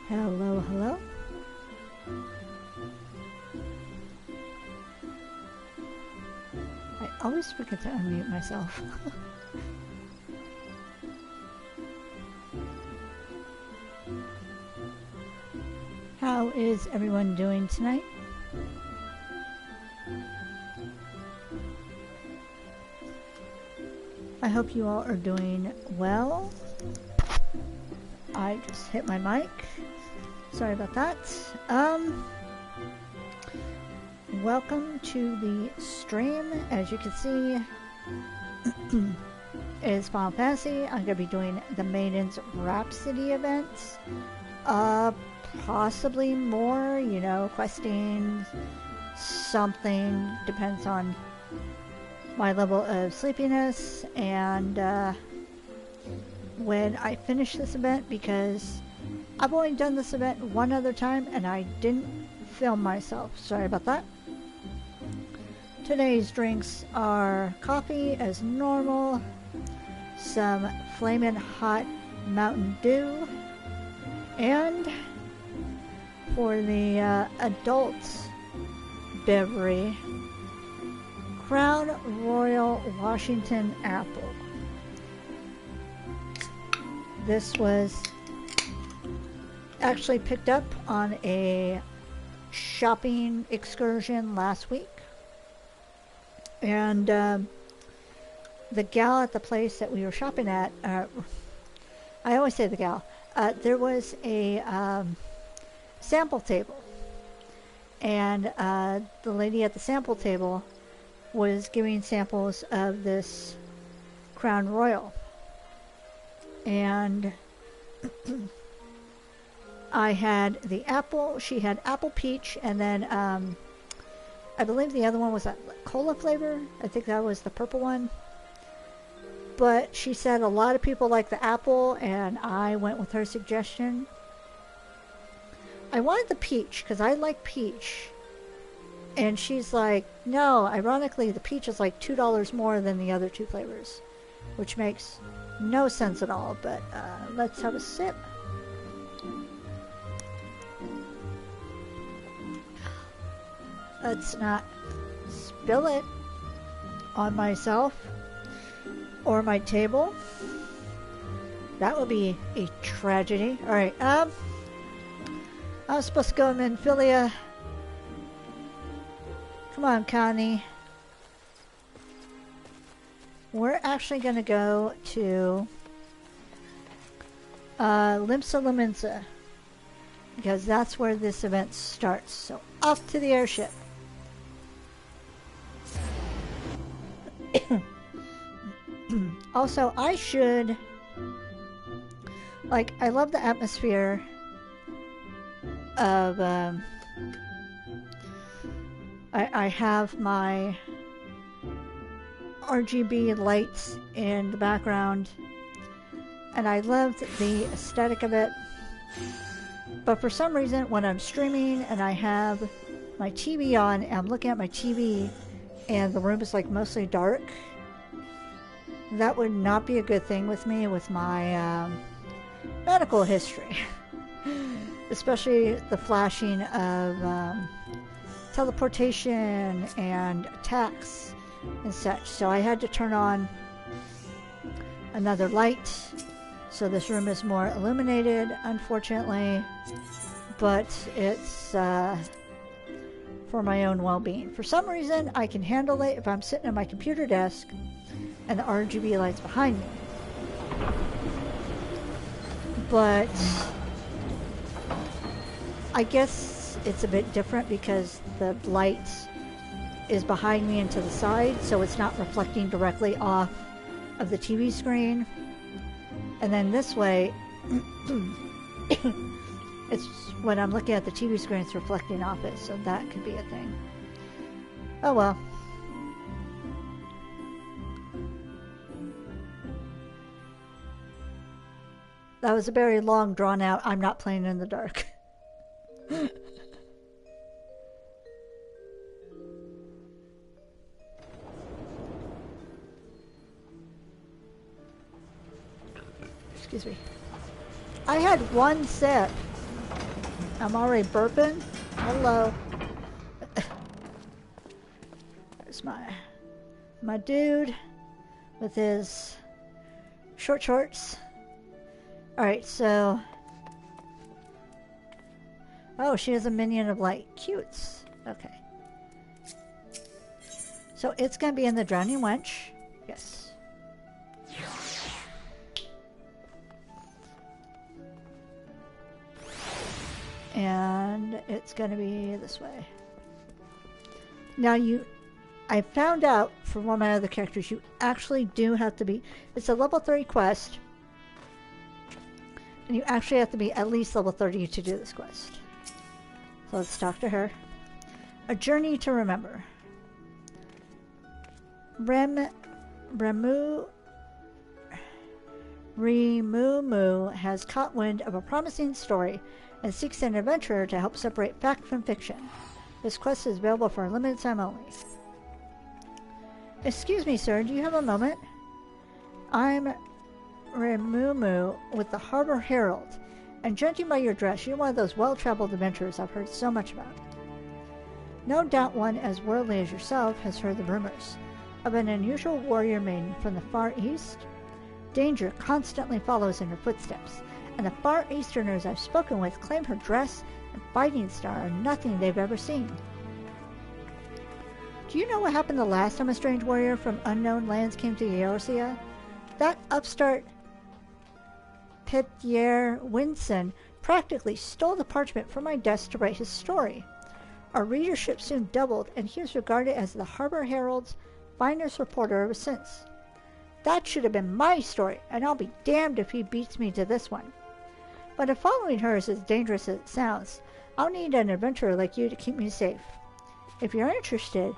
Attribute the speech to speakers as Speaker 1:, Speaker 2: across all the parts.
Speaker 1: Hello, hello. I always forget to unmute myself. How is everyone doing tonight? I hope you all are doing well. I just hit my mic. Sorry about that. Welcome to the stream. As you can see, it is Final Fantasy. I'm going to be doing the Maiden's Rhapsody event. Possibly more, you know, questing, something. Depends on my level of sleepiness and when I finish this event, because I've only done this event one other time and I didn't film myself. Sorry about that. Today's drinks are coffee as normal, some flamin' hot Mountain Dew, and for the adults beverage, Crown Royal Washington Apple. This was actually picked up on a shopping excursion last week. And the gal at the place that we were shopping at, I always say the gal, there was a sample table. And the lady at the sample table was giving samples of this Crown Royal. And I had the apple, she had apple peach, and then I believe the other one was that cola flavor. I think that was the purple one. But she said a lot of people like the apple, and I went with her suggestion. I wanted the peach because I like peach. And she's like, no, ironically, the peach is like $2 more than the other two flavors, which makes no sense at all. But let's have a sip. Let's not spill it on myself or my table. That would be a tragedy. All right, I was supposed to go in Minfilia. Come on, Connie. We're actually going to go to Limsa Lominsa, because that's where this event starts. So off to the airship. Also, I should, like, I love the atmosphere of, I have my RGB lights in the background, and I loved the aesthetic of it. But for some reason, when I'm streaming and I have my TV on, and I'm looking at my TV, and the room is like mostly dark, that would not be a good thing with me with my medical history. Especially the flashing of teleportation and attacks and such. So I had to turn on another light, so this room is more illuminated, unfortunately, but it's for my own well-being. For some reason, I can handle it if I'm sitting at my computer desk and the RGB light's behind me. But I guess it's a bit different because the light is behind me and to the side, so it's not reflecting directly off of the TV screen. And then this way, it's when I'm looking at the TV screen, it's reflecting off it, so that could be a thing. Oh well. That was a very long, drawn out, I'm not playing in the dark. Excuse me. I had one sip. I'm already burping. Hello. There's my dude with his short shorts. Alright, so... Oh, she has a minion of light. Cutes. Okay. So it's going to be in the Drowning Wench. Yes. And it's going to be this way. Now I found out from one of my other characters, you actually do have to be, it's a level 30 quest. And you actually have to be at least level 30 to do this quest. So let's talk to her. A Journey to Remember. Rimumu has caught wind of a promising story and seeks an adventurer to help separate fact from fiction. This quest is available for a limited time only. Excuse me, sir, do you have a moment? I'm Rimumu with the Harbor Herald, and judging by your dress, you're one of those well-traveled adventurers I've heard so much about. No doubt one as worldly as yourself has heard the rumors of an unusual warrior maiden from the Far East. Danger constantly follows in her footsteps, and the Far Easterners I've spoken with claim her dress and fighting style are nothing they've ever seen. Do you know what happened the last time a strange warrior from unknown lands came to Eorzea? That upstart Petier Winson practically stole the parchment from my desk to write his story. Our readership soon doubled, and he was regarded as the Harbor Herald's finest reporter ever since. That should have been my story, and I'll be damned if he beats me to this one. But if following her is as dangerous as it sounds, I'll need an adventurer like you to keep me safe. If you're interested,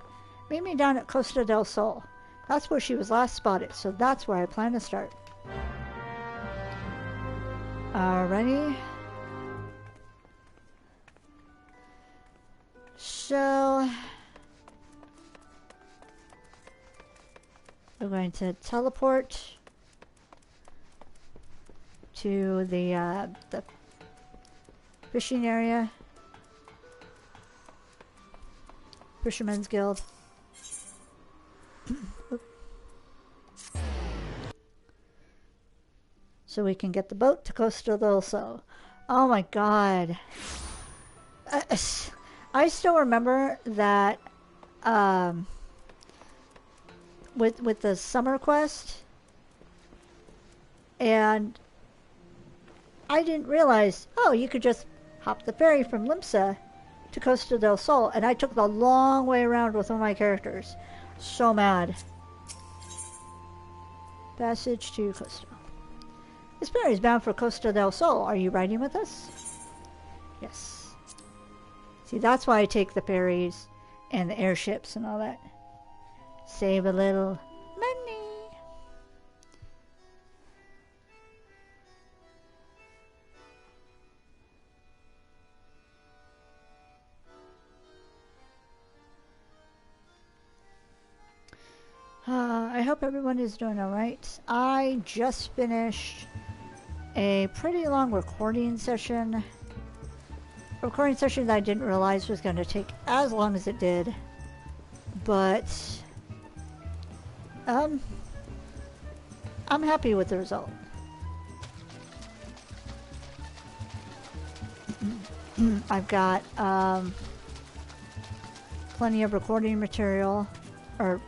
Speaker 1: meet me down at Costa del Sol. That's where she was last spotted, so that's where I plan to start. Alrighty. So... we're going to teleport to the fishing area. Fisherman's Guild. So we can get the boat to Costa del Sol. Oh my god. I still remember that with the summer quest, and I didn't realize, oh, you could just hop the ferry from Limsa to Costa del Sol, and I took the long way around with one of my characters. So mad. Passage to Costa. This ferry is bound for Costa del Sol. Are you riding with us? Yes. See, that's why I take the ferries and the airships and all that. Save a little money. I hope everyone is doing alright. I just finished a pretty long recording session. A recording session that I didn't realize was going to take as long as it did. But I'm happy with the result. I've got plenty of recording material, or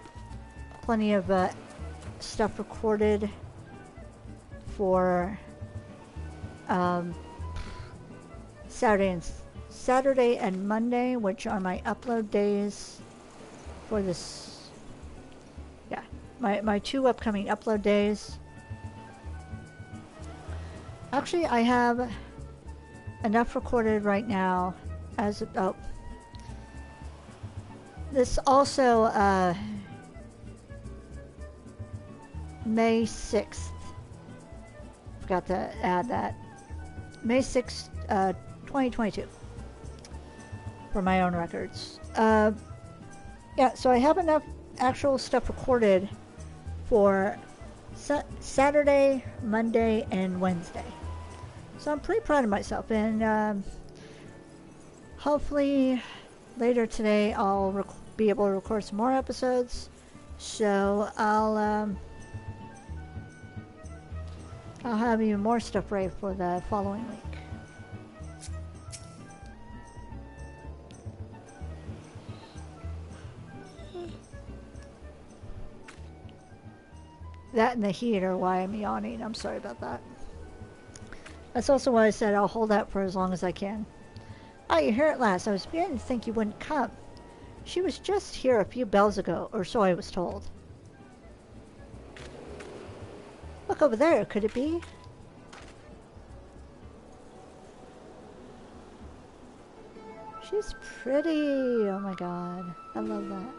Speaker 1: plenty of stuff recorded for Saturday and Monday, which are my upload days for this. Yeah, my two upcoming upload days. Actually, I have enough recorded right now as of, oh, this also May 6th. Forgot to add that. May 6th, 2022. For my own records. Yeah, so I have enough actual stuff recorded for Saturday, Monday, and Wednesday. So I'm pretty proud of myself. And Hopefully later today I'll be able to record some more episodes. So I'll have even more stuff ready for the following week. That and the heat are why I'm yawning. I'm sorry about that. That's also why I said I'll hold out for as long as I can. Ah, you're here at last. I was beginning to think you wouldn't come. She was just here a few bells ago, or so I was told. Look over there. Could it be? She's pretty. Oh my god. I love that.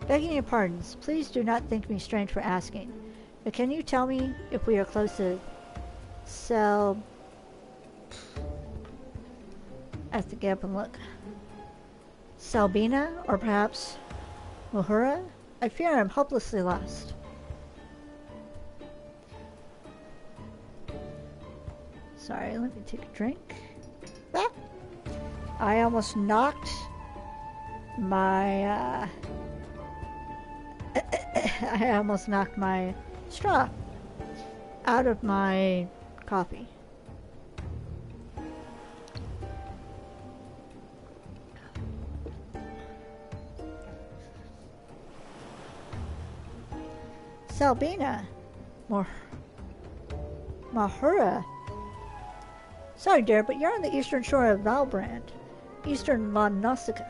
Speaker 1: Begging your pardons, please do not think me strange for asking, but can you tell me if we are close to I have to get up and look. Salbina, or perhaps Mohura? I fear I'm hopelessly lost. Sorry, let me take a drink. Ah! I almost knocked my I almost knocked my straw out of my coffee. Salbina. Mahura. Sorry, dear, but you're on the eastern shore of Valbrand. Eastern La Nasia,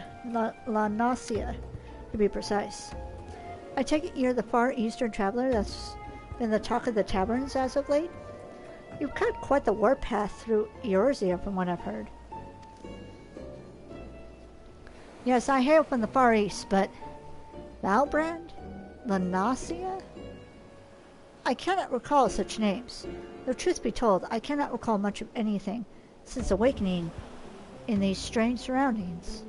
Speaker 1: to be precise. I take it you're the far eastern traveler that's been the talk of the taverns as of late? You've cut quite the warpath through Eorzea from what I've heard. Yes, I hail from the far east, but Valbrand? La Nasia? I cannot recall such names. Though truth be told, I cannot recall much of anything since awakening in these strange surroundings.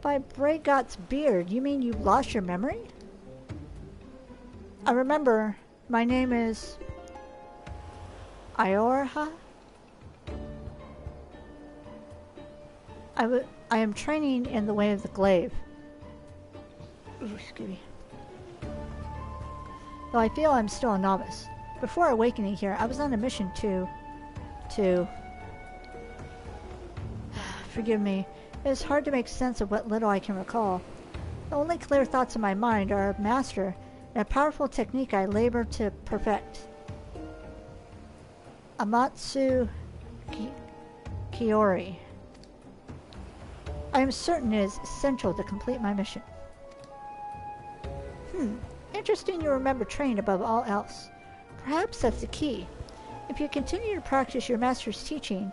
Speaker 1: By Braegot's beard, you mean you've lost your memory? I remember. My name is Iorha. I am training in the way of the glaive. Ooh, excuse me. Though I feel I'm still a novice. Before awakening here, I was on a mission to forgive me. It is hard to make sense of what little I can recall. The only clear thoughts in my mind are a master and a powerful technique I labor to perfect. Amatsu Kiori. I am certain it is essential to complete my mission. Interesting you remember training above all else. Perhaps that's the key. If you continue to practice your master's teaching,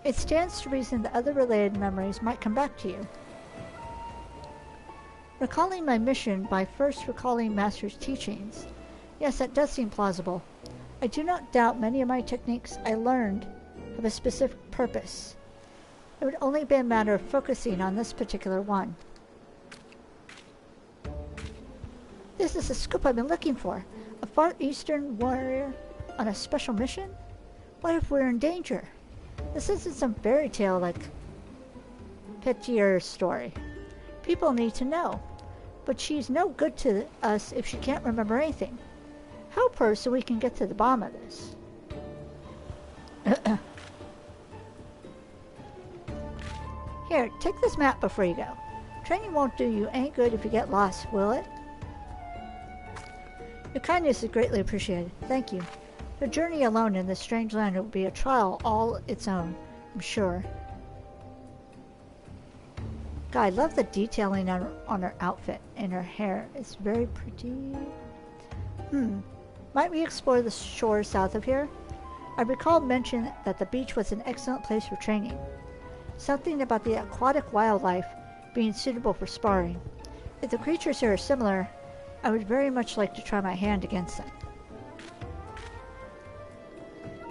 Speaker 1: it stands to reason that other related memories might come back to you. Recalling my mission by first recalling master's teachings. Yes, that does seem plausible. I do not doubt many of my techniques I learned have a specific purpose. It would only be a matter of focusing on this particular one. This is the scoop I've been looking for. A far eastern warrior on a special mission? What if we're in danger? This isn't some fairy tale like Petier's story. People need to know. But she's no good to us if she can't remember anything. Help her so we can get to the bottom of this. Here, take this map before you go. Training won't do you any good if you get lost, will it? Your kindness is greatly appreciated. Thank you. The journey alone in this strange land will be a trial all its own, I'm sure. God, I love the detailing on her outfit and her hair. It's very pretty. Might we explore the shores south of here? I recall mention that the beach was an excellent place for training. Something about the aquatic wildlife being suitable for sparring. If the creatures here are similar, I would very much like to try my hand against them.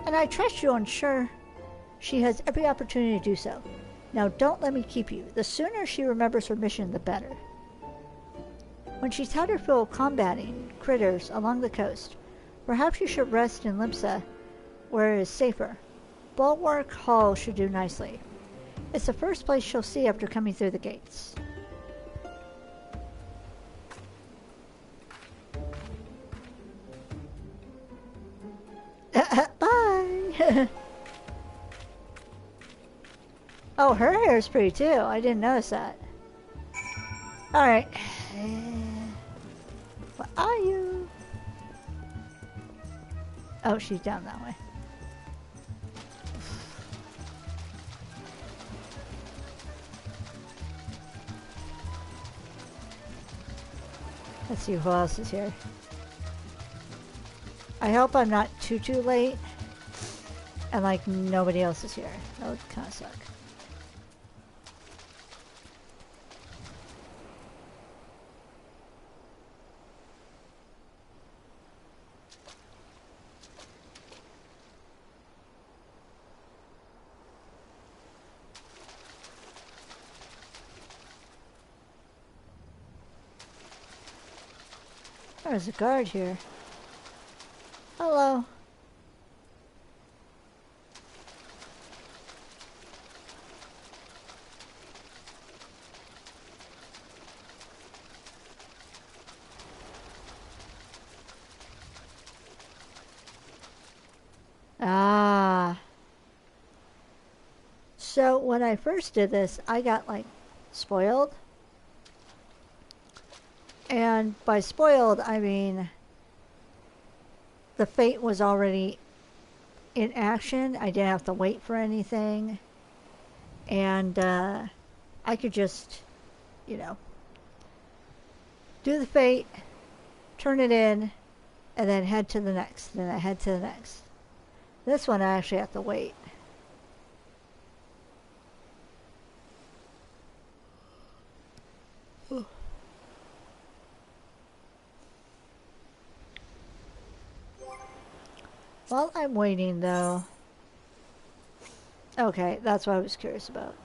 Speaker 1: And I trust you and sure she has every opportunity to do so. Now don't let me keep you. The sooner she remembers her mission, the better. When she's had her fill of combating critters along the coast, Perhaps you should rest in Limsa, where it is safer. Bulwark Hall should do nicely. It's the first place she'll see after coming through the gates. Bye! Oh, her hair is pretty too. I didn't notice that. Alright. What are you? Oh, she's down that way. Let's see who else is here. I hope I'm not too late and like nobody else is here. That would kind of suck. There's a guard here. Hello. Ah. So when I first did this, I got like spoiled. And by spoiled, I mean the fate was already in action. I didn't have to wait for anything. And I could just, you know, do the fate, turn it in, and then head to the next. Then I head to the next. This one I actually have to wait. While I'm waiting, though... Okay, that's what I was curious about.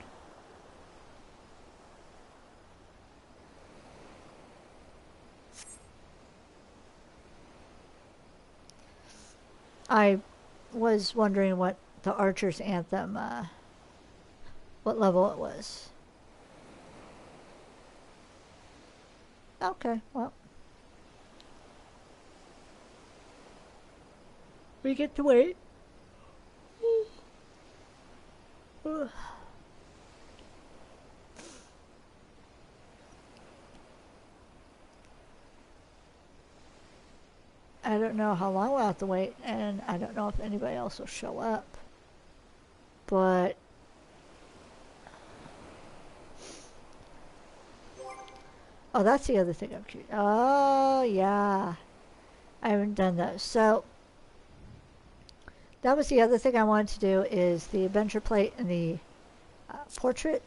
Speaker 1: I was wondering what the Archer's Anthem, what level it was. Okay, well. We get to wait. I don't know how long we'll have to wait, and I don't know if anybody else will show up. But... Oh, that's the other thing I'm curious. Oh, yeah. I haven't done those. So... That was the other thing I wanted to do, is the adventure plate and the portrait.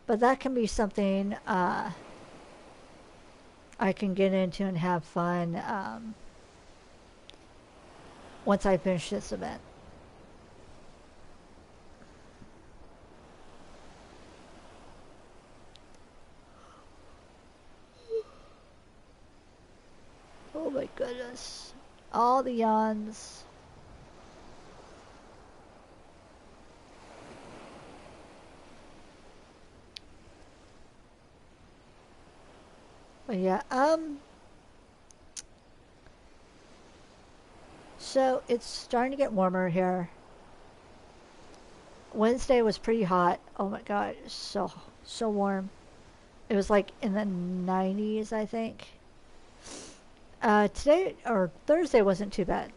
Speaker 1: But that can be something I can get into and have fun once I finish this event. Oh my goodness. All the yawns. But yeah, so it's starting to get warmer here. Wednesday was pretty hot. Oh my god, it was so warm. It was like in the 90s, I think. Today, or Thursday, wasn't too bad.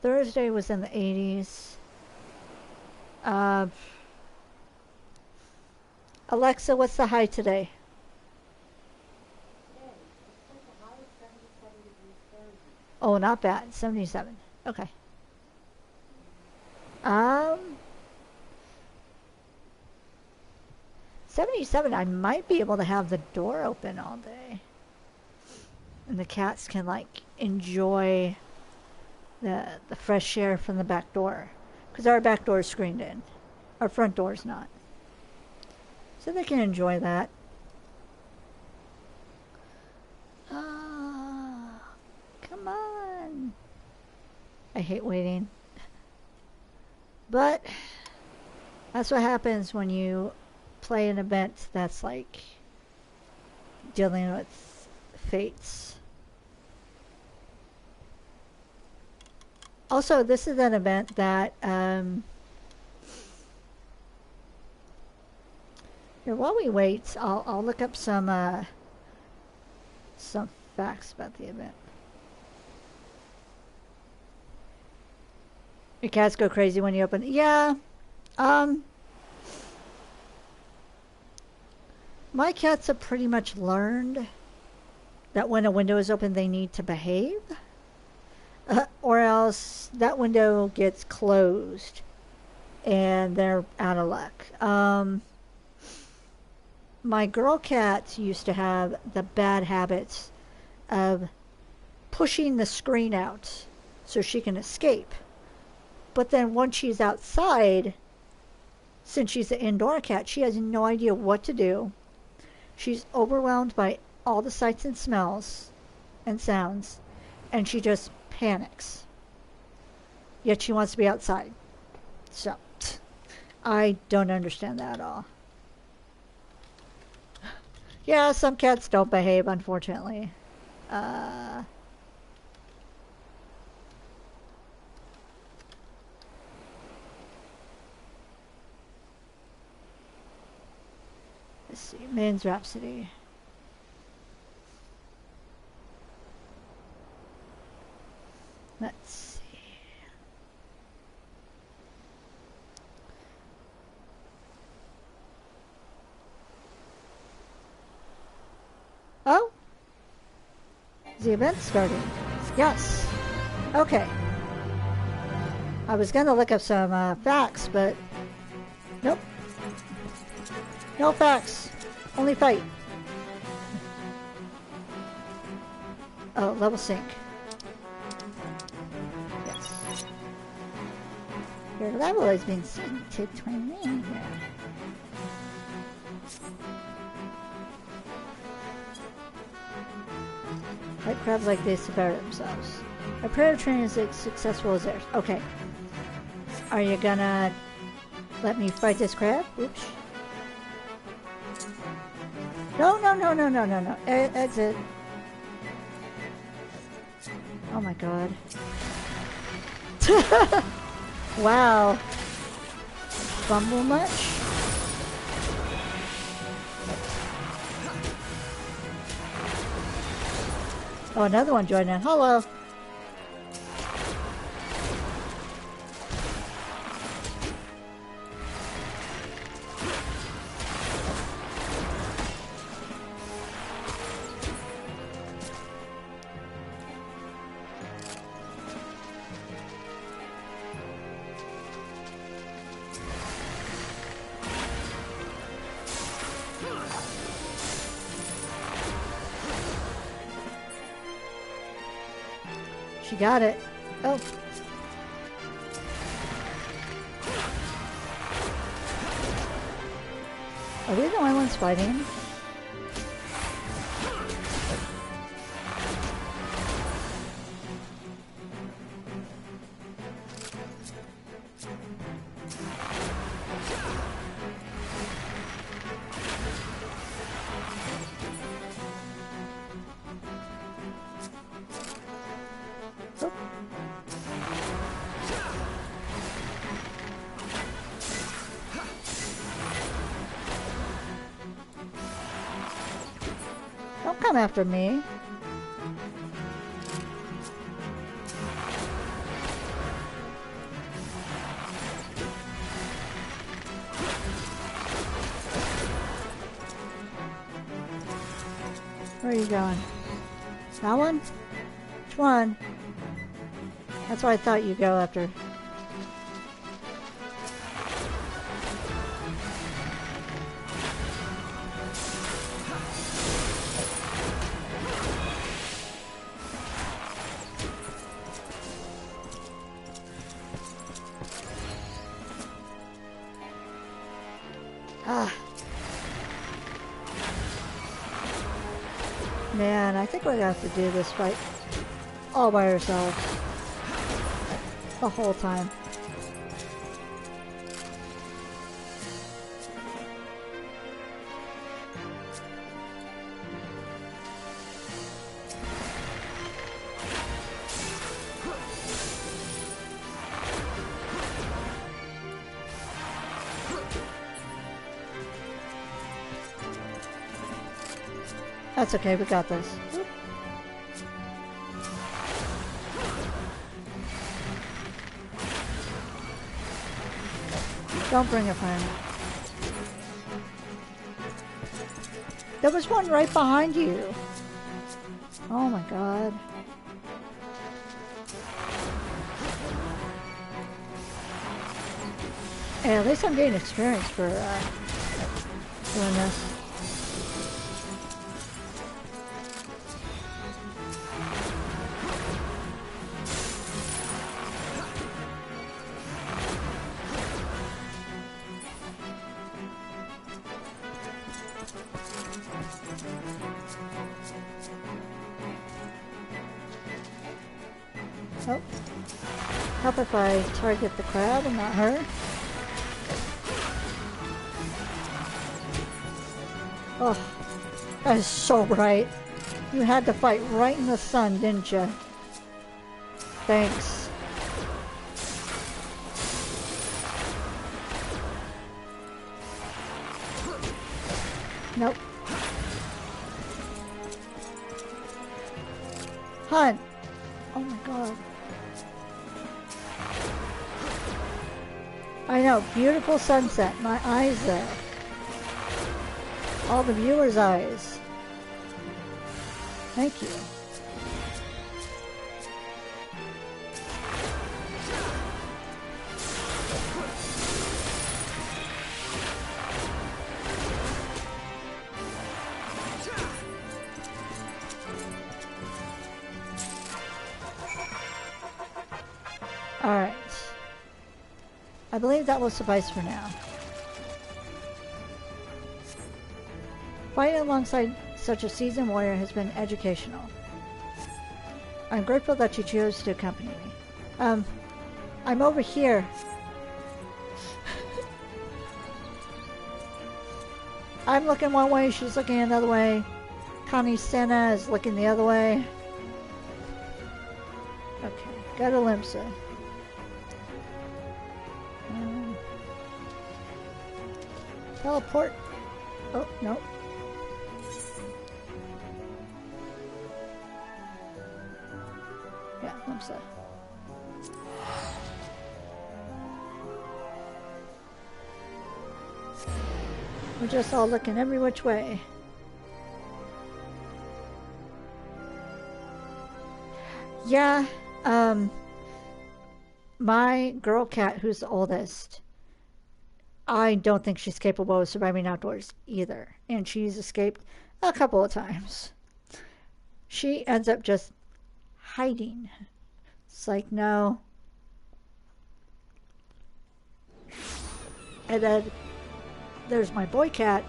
Speaker 1: Thursday was in the 80s. Alexa, what's the high today? Oh, not bad. 77. Okay. 77, I might be able to have the door open all day. And the cats can like enjoy the fresh air from the back door, because our back door is screened in, our front door is not, so they can enjoy that. I hate waiting. But that's what happens when you play an event that's like dealing with fates. Also, this is an event that here, while we wait, I'll look up some facts about the event. Your cats go crazy when you open. Yeah. My cats have pretty much learned that when a window is open, they need to behave, or else that window gets closed and they're out of luck. My girl cat used to have the bad habits of pushing the screen out so she can escape. But then once she's outside, since she's an indoor cat, she has no idea what to do. She's overwhelmed by all the sights and smells and sounds, and she just panics. Yet she wants to be outside. So, I don't understand that at all. Yeah, some cats don't behave, unfortunately. Let's see, Maiden's Rhapsody. Let's see. Oh? Is the event starting? Yes. Okay. I was gonna look up some facts, but nope. No facts. Only fight. Oh, level sync. Yes. Your level has been synced to 20. Like crabs like this to better themselves. A prayer training is as successful as theirs. Okay. Are you gonna let me fight this crab? Oops. No. Exit. Oh my god. Wow. Fumble much? Oh, another one joined in. Hello. She got it. Oh. Are we the only ones fighting? Come after me. Where are you going? That one? Which one? That's where I thought you'd go after. Man, I think we're gonna have to do this fight all by ourselves. the whole time. That's okay, we got this. Oop. Don't bring a friend. There was one right behind you. Oh my god. Hey, at least I'm getting experience for doing this. Oh. Help if I target the crab and not her. Oh, that is so bright. You had to fight right in the sun, didn't you? Thanks. Nope. Hunt! Oh my god. I know, beautiful sunset. My eyes there. All the viewers' eyes. Thank you. Alright. I believe that will suffice for now. Fighting alongside such a seasoned warrior has been educational. I'm grateful that you chose to accompany me. I'm over here. I'm looking one way, she's looking another way. Connie Senna is looking the other way. Okay, got a Limsa. Teleport. Oh, no. Yeah, Limsa. We're just all looking every which way. Yeah, my girl cat, who's the oldest, I don't think she's capable of surviving outdoors either. And she's escaped a couple of times. She ends up just hiding. It's like, no. And then there's my boy cat,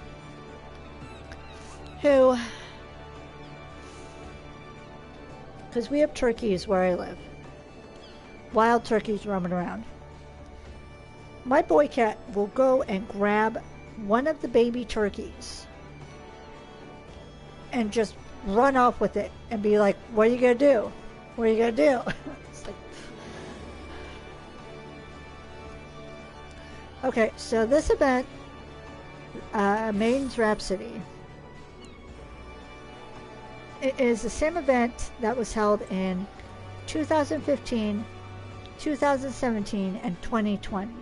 Speaker 1: who, because we have turkeys where I live, wild turkeys roaming around. My boy cat will go and grab one of the baby turkeys and just run off with it and be like, what are you gonna do? What are you gonna do? It's like... Okay, so this event, Maiden's Rhapsody, it is the same event that was held in 2015, 2017, and 2020.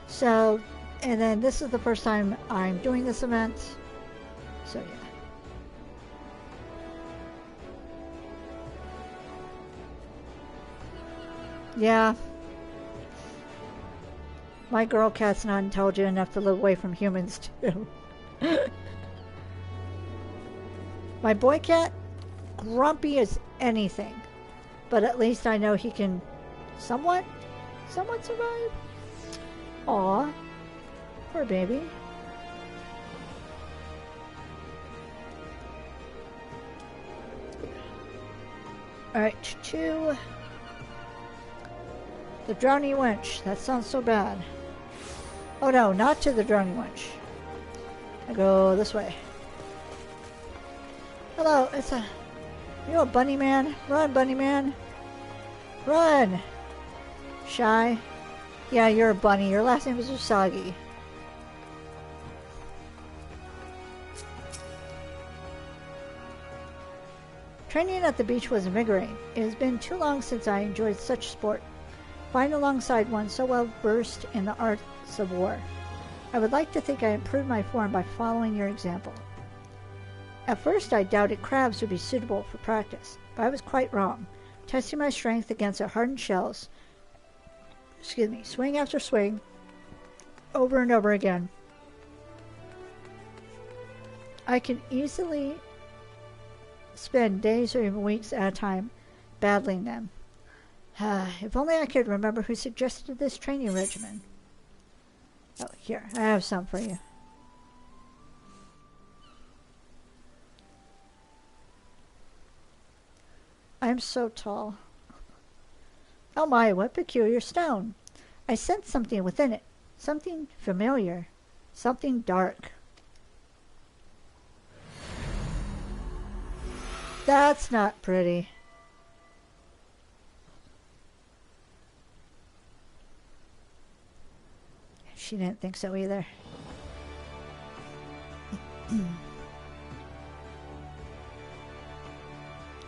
Speaker 1: So, and then this is the first time I'm doing this event. So yeah. Yeah. My girl cat's not intelligent enough to live away from humans too. My boy cat, grumpy as anything. But at least I know he can somewhat survive. Aw, poor baby. Alright, Choo. The drowning wench. That sounds so bad. Oh no, not to the drowning wench. I go this way. Hello, it's a... You a bunny man? Run, bunny man. Run! Shy? Yeah, you're a bunny. Your last name is Usagi. Training at the beach was invigorating. It has been too long since I enjoyed such sport. Fighting alongside one so well versed in the arts of war. I would like to think I improved my form by following your example. At first I doubted crabs would be suitable for practice, but I was quite wrong. Testing my strength against their hardened shells, swing after swing, over and over again, I can easily spend days or even weeks at a time battling them. If only I could remember who suggested this training regimen. Oh, here, I have some for you. I'm so tall. Oh my, what peculiar stone. I sense something within it. Something familiar. Something dark. That's not pretty. She didn't think so either.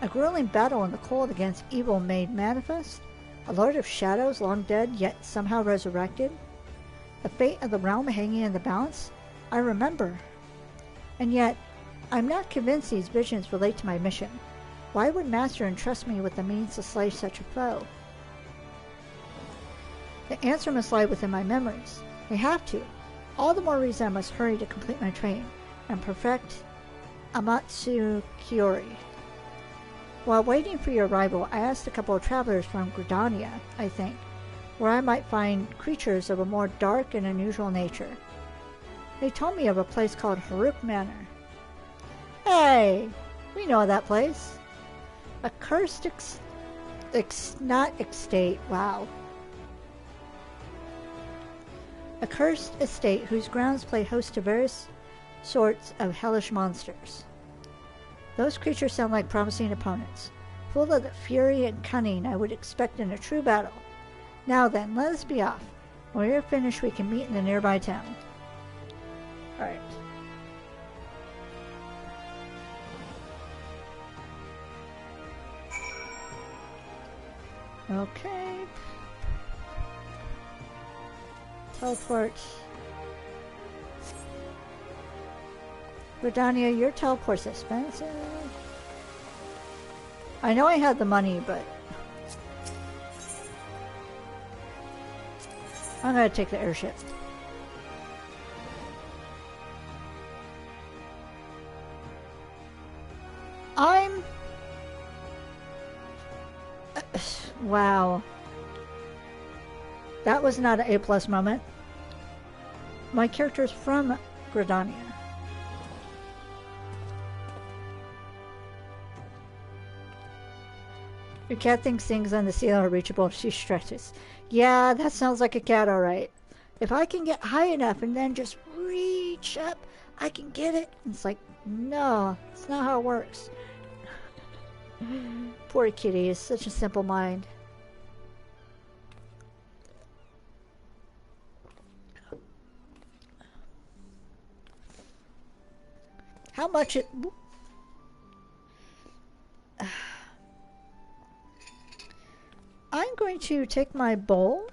Speaker 1: A grueling battle in the cold against evil made manifest. A lord of shadows long dead yet somehow resurrected. The fate of the realm hanging in the balance. I remember. And yet, I'm not convinced these visions relate to my mission. Why would Master entrust me with the means to slay such a foe? The answer must lie within my memories. They have to. All the more reason I must hurry to complete my training and perfect Amatsu Kiori. While waiting for your arrival, I asked a couple of travelers from Gridania, I think, where I might find creatures of a more dark and unusual nature. They told me of a place called Haruk Manor. Hey! We know that place. A cursed estate, wow. A cursed estate whose grounds play host to various sorts of hellish monsters. Those creatures sound like promising opponents, full of the fury and cunning I would expect in a true battle. Now then, let us be off. When we are finished, we can meet in the nearby town. Alright. Okay. Teleport. Gridania, your teleport's expensive. I know I had the money, but I'm gonna take the airship. Wow. That was not an A+ moment. My character's from Gridania. Your cat thinks things on the ceiling are reachable. She stretches. Yeah, that sounds like a cat, alright. If I can get high enough and then just reach up, I can get it. And it's like, no, it's not how it works. Poor kitty is such a simple mind. How much it... I'm going to take my bowl,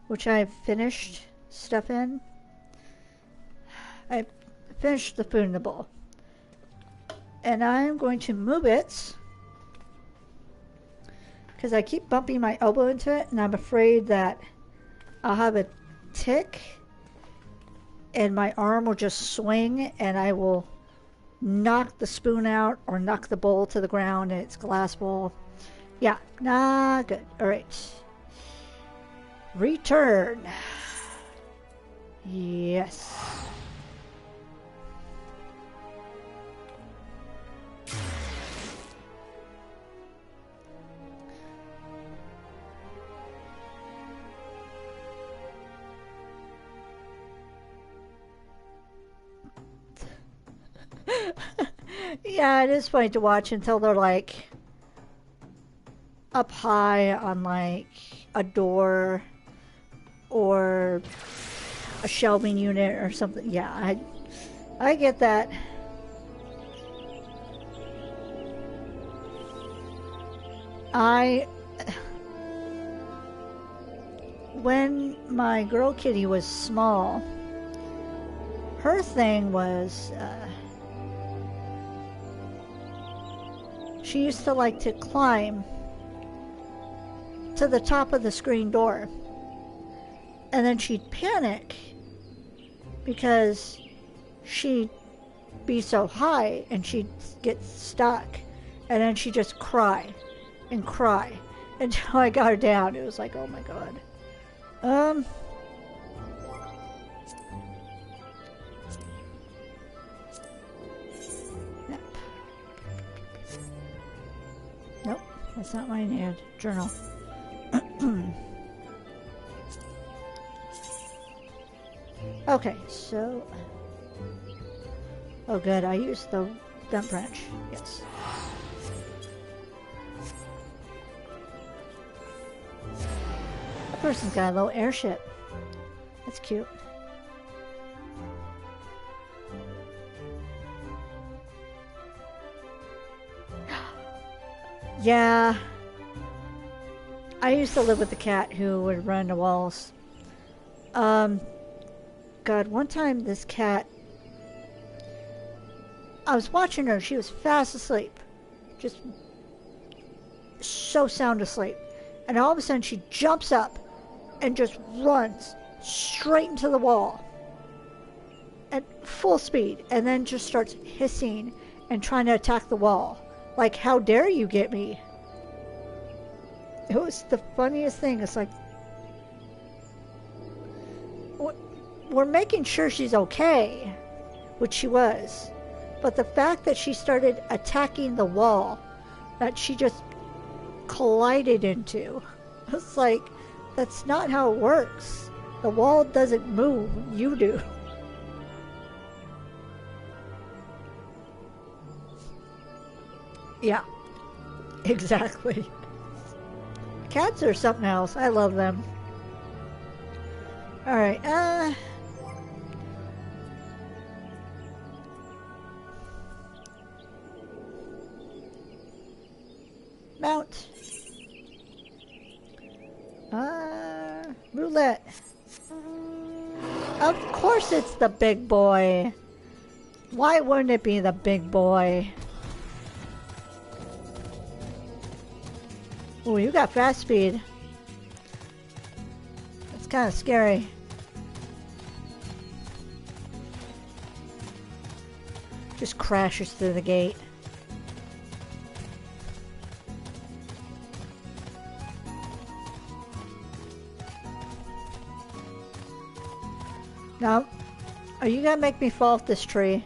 Speaker 1: which I've finished stuff in. I finished the food in the bowl. And I'm going to move it because I keep bumping my elbow into it and I'm afraid that I'll have a tick and my arm will just swing and I will knock the spoon out or knock the bowl to the ground and it's a glass bowl. Yeah, not good. Alright. Return. Yes. Yeah, it is funny to watch until they're like up high on like a door or a shelving unit or something. Yeah, I get that. I when my girl kitty was small, her thing was she used to like to climb to the top of the screen door, and then she'd panic because she'd be so high and she'd get stuck, and then she'd just cry and cry until I got her down. It was like, oh my god. Yep. Nope, that's not my ad journal. Okay, so... Oh good, I used the dump branch. Yes. That person's got a little airship. That's cute. Yeah. I used to live with a cat who would run the walls. God, one time this cat... I was watching her, she was fast asleep. Just so sound asleep. And all of a sudden she jumps up and just runs straight into the wall at full speed, and then just starts hissing and trying to attack the wall. Like, how dare you get me? It was the funniest thing. It's like, we're making sure she's okay, which she was. But the fact that she started attacking the wall that she just collided into, it's like, that's not how it works. The wall doesn't move, you do. Yeah, exactly. Cats are something else. I love them. Alright, mount. Roulette. Of course it's the big boy. Why wouldn't it be the big boy? Ooh, you got fast speed. That's kind of scary. Just crashes through the gate. Now, are you gonna make me fall off this tree?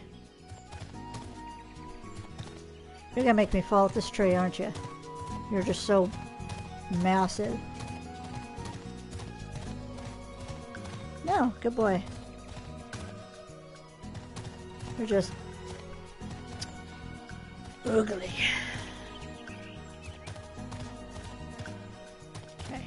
Speaker 1: You're gonna make me fall off this tree, aren't you? You're just so massive. No, good boy. You're just ugly. Okay.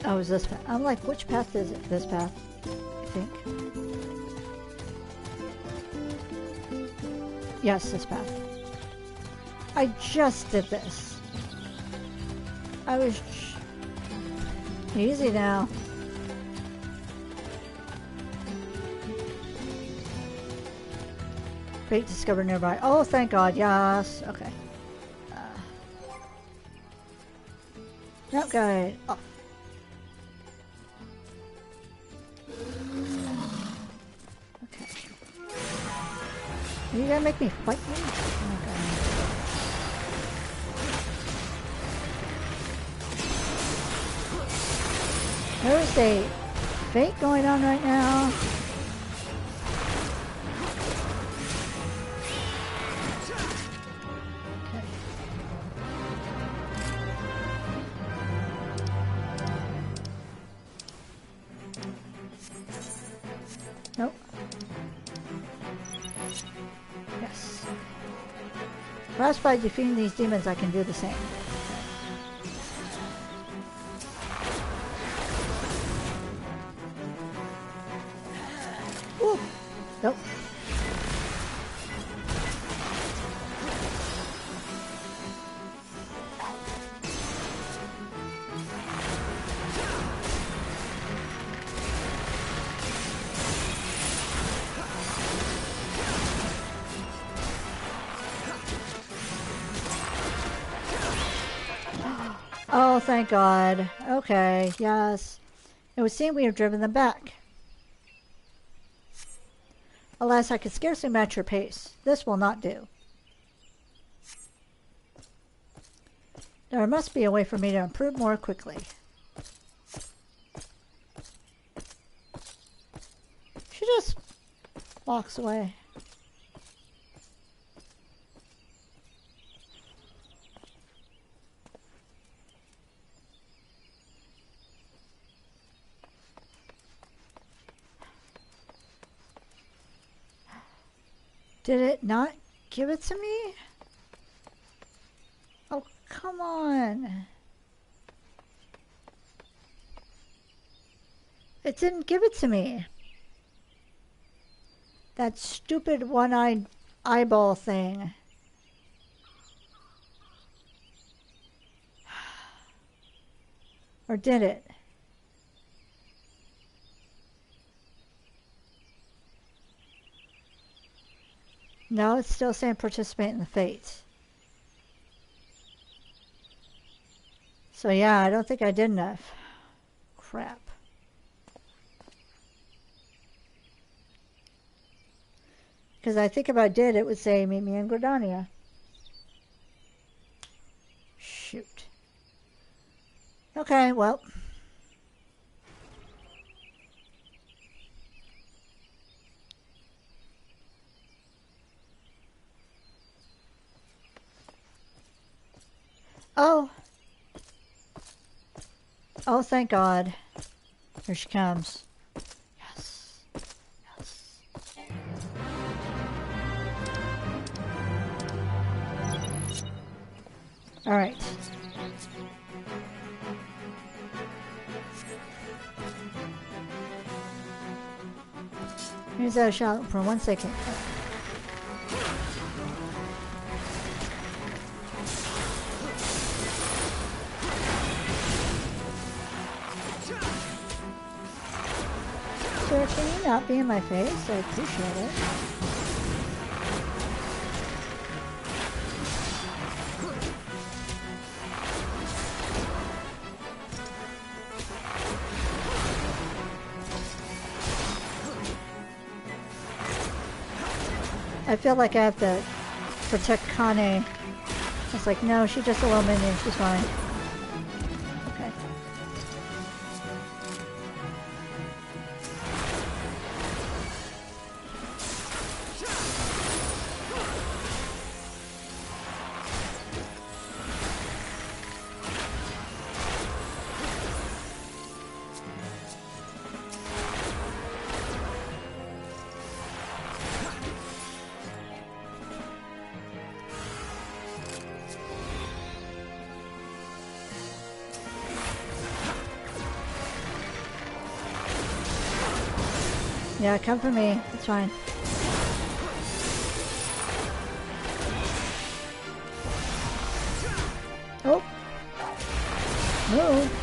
Speaker 1: Oh, is this path? I'm like, which path is it? This path, I think. Yes, this path. I just did this. I was... Easy now. Fate discovered nearby. Oh, thank God, yes. Okay. Nope, got it. Oh. Are you gonna make me fight you? Oh, There's a fate going on right now. Okay. Nope. Yes. Perhaps by defeating these demons I can do the same. Ooh. Nope. Oh, thank God. Okay, yes. It would seem we have driven them back. Alas, I could scarcely match your pace. This will not do. There must be a way for me to improve more quickly. She just walks away. Did it not give it to me? Oh, come on. It didn't give it to me. That stupid one-eyed eyeball thing. Or did it? No, it's still saying participate in the fate. So yeah, I don't think I did enough. Crap. Because I think if I did, it would say meet me in Gridania. Shoot. Okay, well. Oh. Oh, thank God. Here she comes. Yes. Yes. All right. Here's that shot for 1 second. Sir, can you not be in my face? I appreciate it. I feel like I have to protect Kane. It's like, no, she's just a little minion. She's fine. Okay. Yeah, come for me. It's fine. Oh. Move.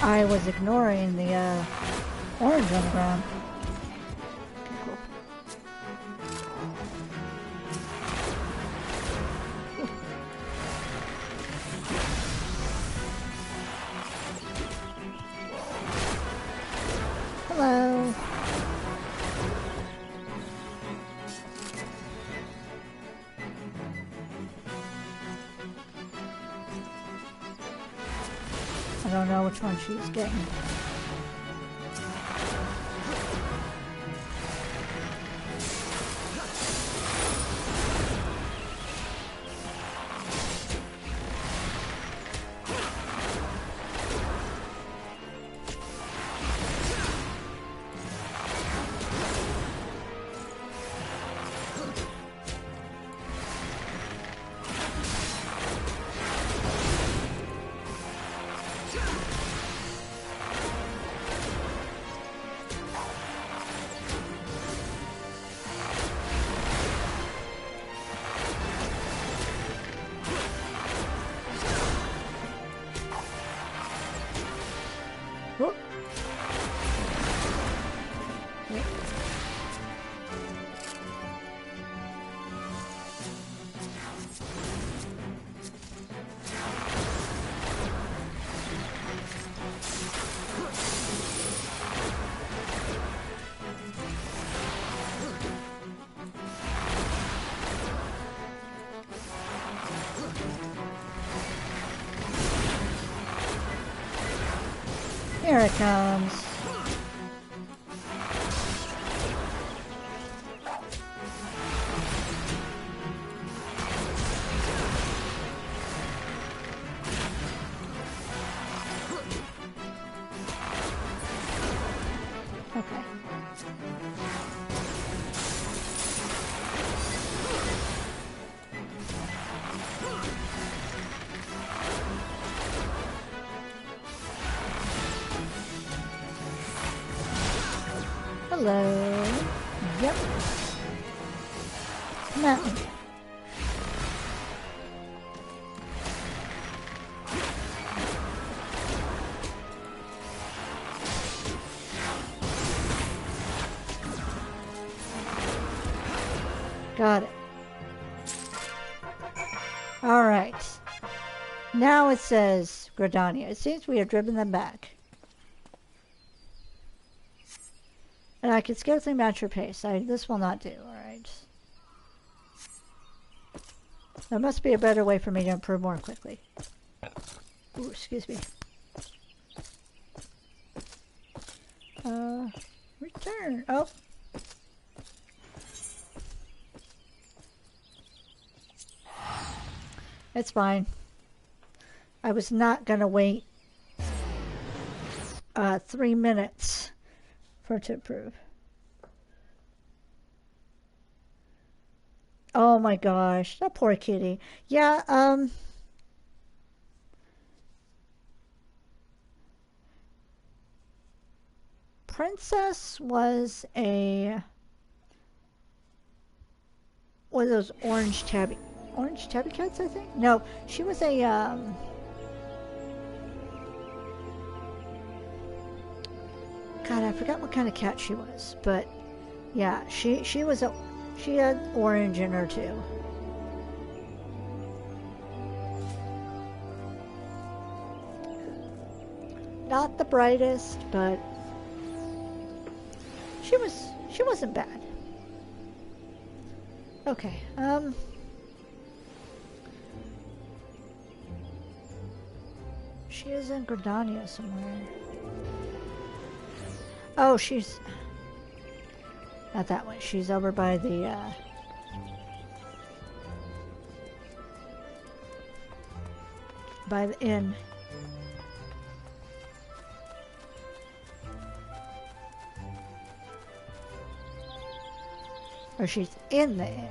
Speaker 1: I was ignoring the orange on the ground. Hello. I don't know which one she's getting. Whoop. Yep. Here it comes. Okay. Hello. Yep. Come on. Got it. All right. Now it says Gridania. It seems we have driven them back. And I can scarcely match your pace. This will not do, alright. There must be a better way for me to improve more quickly. Ooh, excuse me. Return. Oh. It's fine. I was not gonna wait 3 minutes for it to improve. Oh my gosh, that poor kitty. Yeah, Princess was one of those orange tabby cats, I think? No, she was a, God, I forgot what kind of cat she was, but yeah, she had orange in her too. Not the brightest, but she wasn't bad. Okay, she is in Gridania somewhere. Oh, she's not that way. She's over by the inn. Or she's in the inn.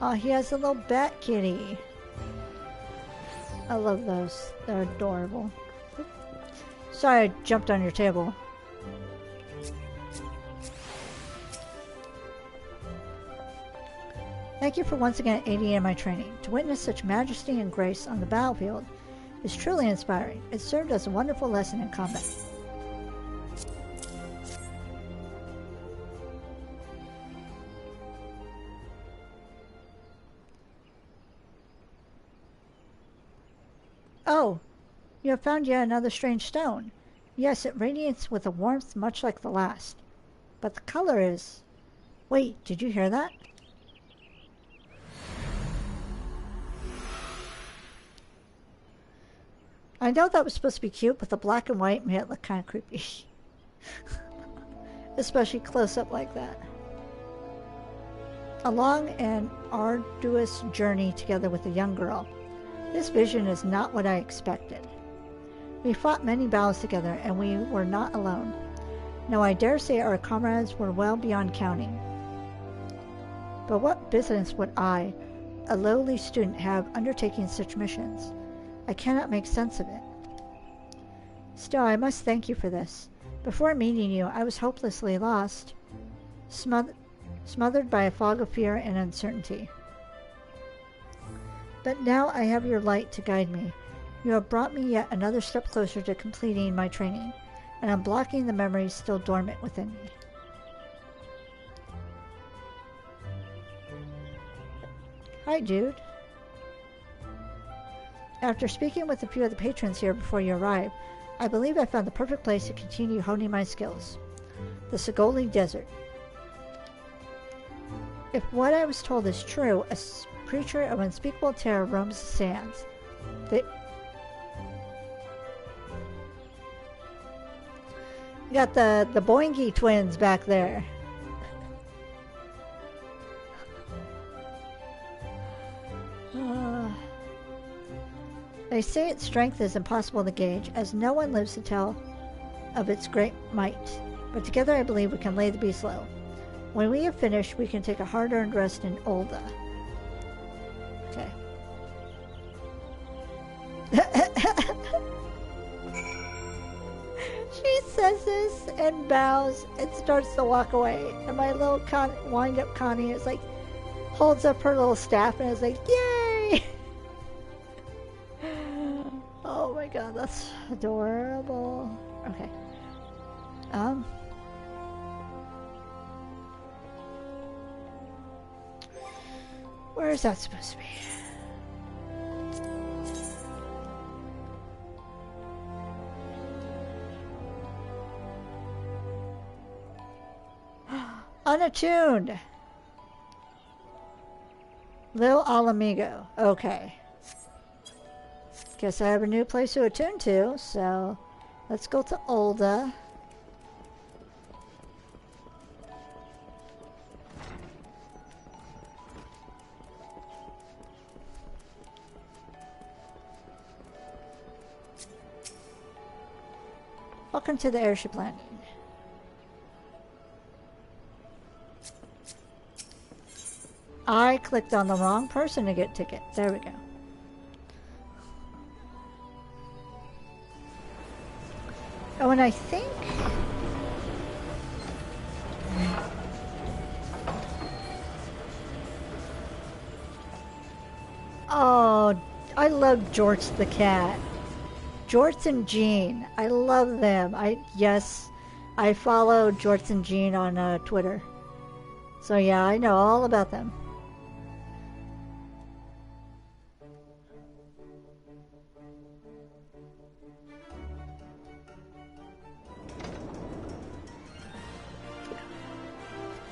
Speaker 1: Oh, he has a little bat kitty. I love those. They're adorable. Sorry I jumped on your table. Thank you for once again aiding in my training. To witness such majesty and grace on the battlefield is truly inspiring. It served as a wonderful lesson in combat. Oh, you have found yet another strange stone. Yes, it radiates with a warmth much like the last. But the color is... Wait, did you hear that? I know that was supposed to be cute, but the black and white made it look kind of creepy. Especially close up like that. A long and arduous journey together with a young girl. This vision is not what I expected. We fought many battles together, and we were not alone. No, I dare say our comrades were well beyond counting. But what business would I, a lowly student, have undertaking such missions? I cannot make sense of it. Still, I must thank you for this. Before meeting you, I was hopelessly lost, smothered by a fog of fear and uncertainty. But now I have your light to guide me. You have brought me yet another step closer to completing my training, and unblocking the memories still dormant within me. Hi, dude. After speaking with a few of the patrons here before you arrived, I believe I found the perfect place to continue honing my skills. The Sigoli Desert. If what I was told is true, a creature of unspeakable terror roams the sands. You got the Boingy twins back there. They say its strength is impossible to gauge, as no one lives to tell of its great might. But together I believe we can lay the beast low. When we have finished, we can take a hard-earned rest in Olda. Okay. She says this and bows and starts to walk away. And my little wind-up Connie is like, holds up her little staff and is like, yay! Oh my god, that's adorable. Okay. Where is that supposed to be? Unattuned. Lil Alamigo. Okay. Guess I have a new place to attune to, so let's go to Olda. Welcome to the airship landing. I clicked on the wrong person to get ticket. There we go. Oh, and I think... Oh, I love Jorts the cat. Jorts and Jean. I love them. Yes, I follow Jorts and Jean on Twitter. So yeah, I know all about them.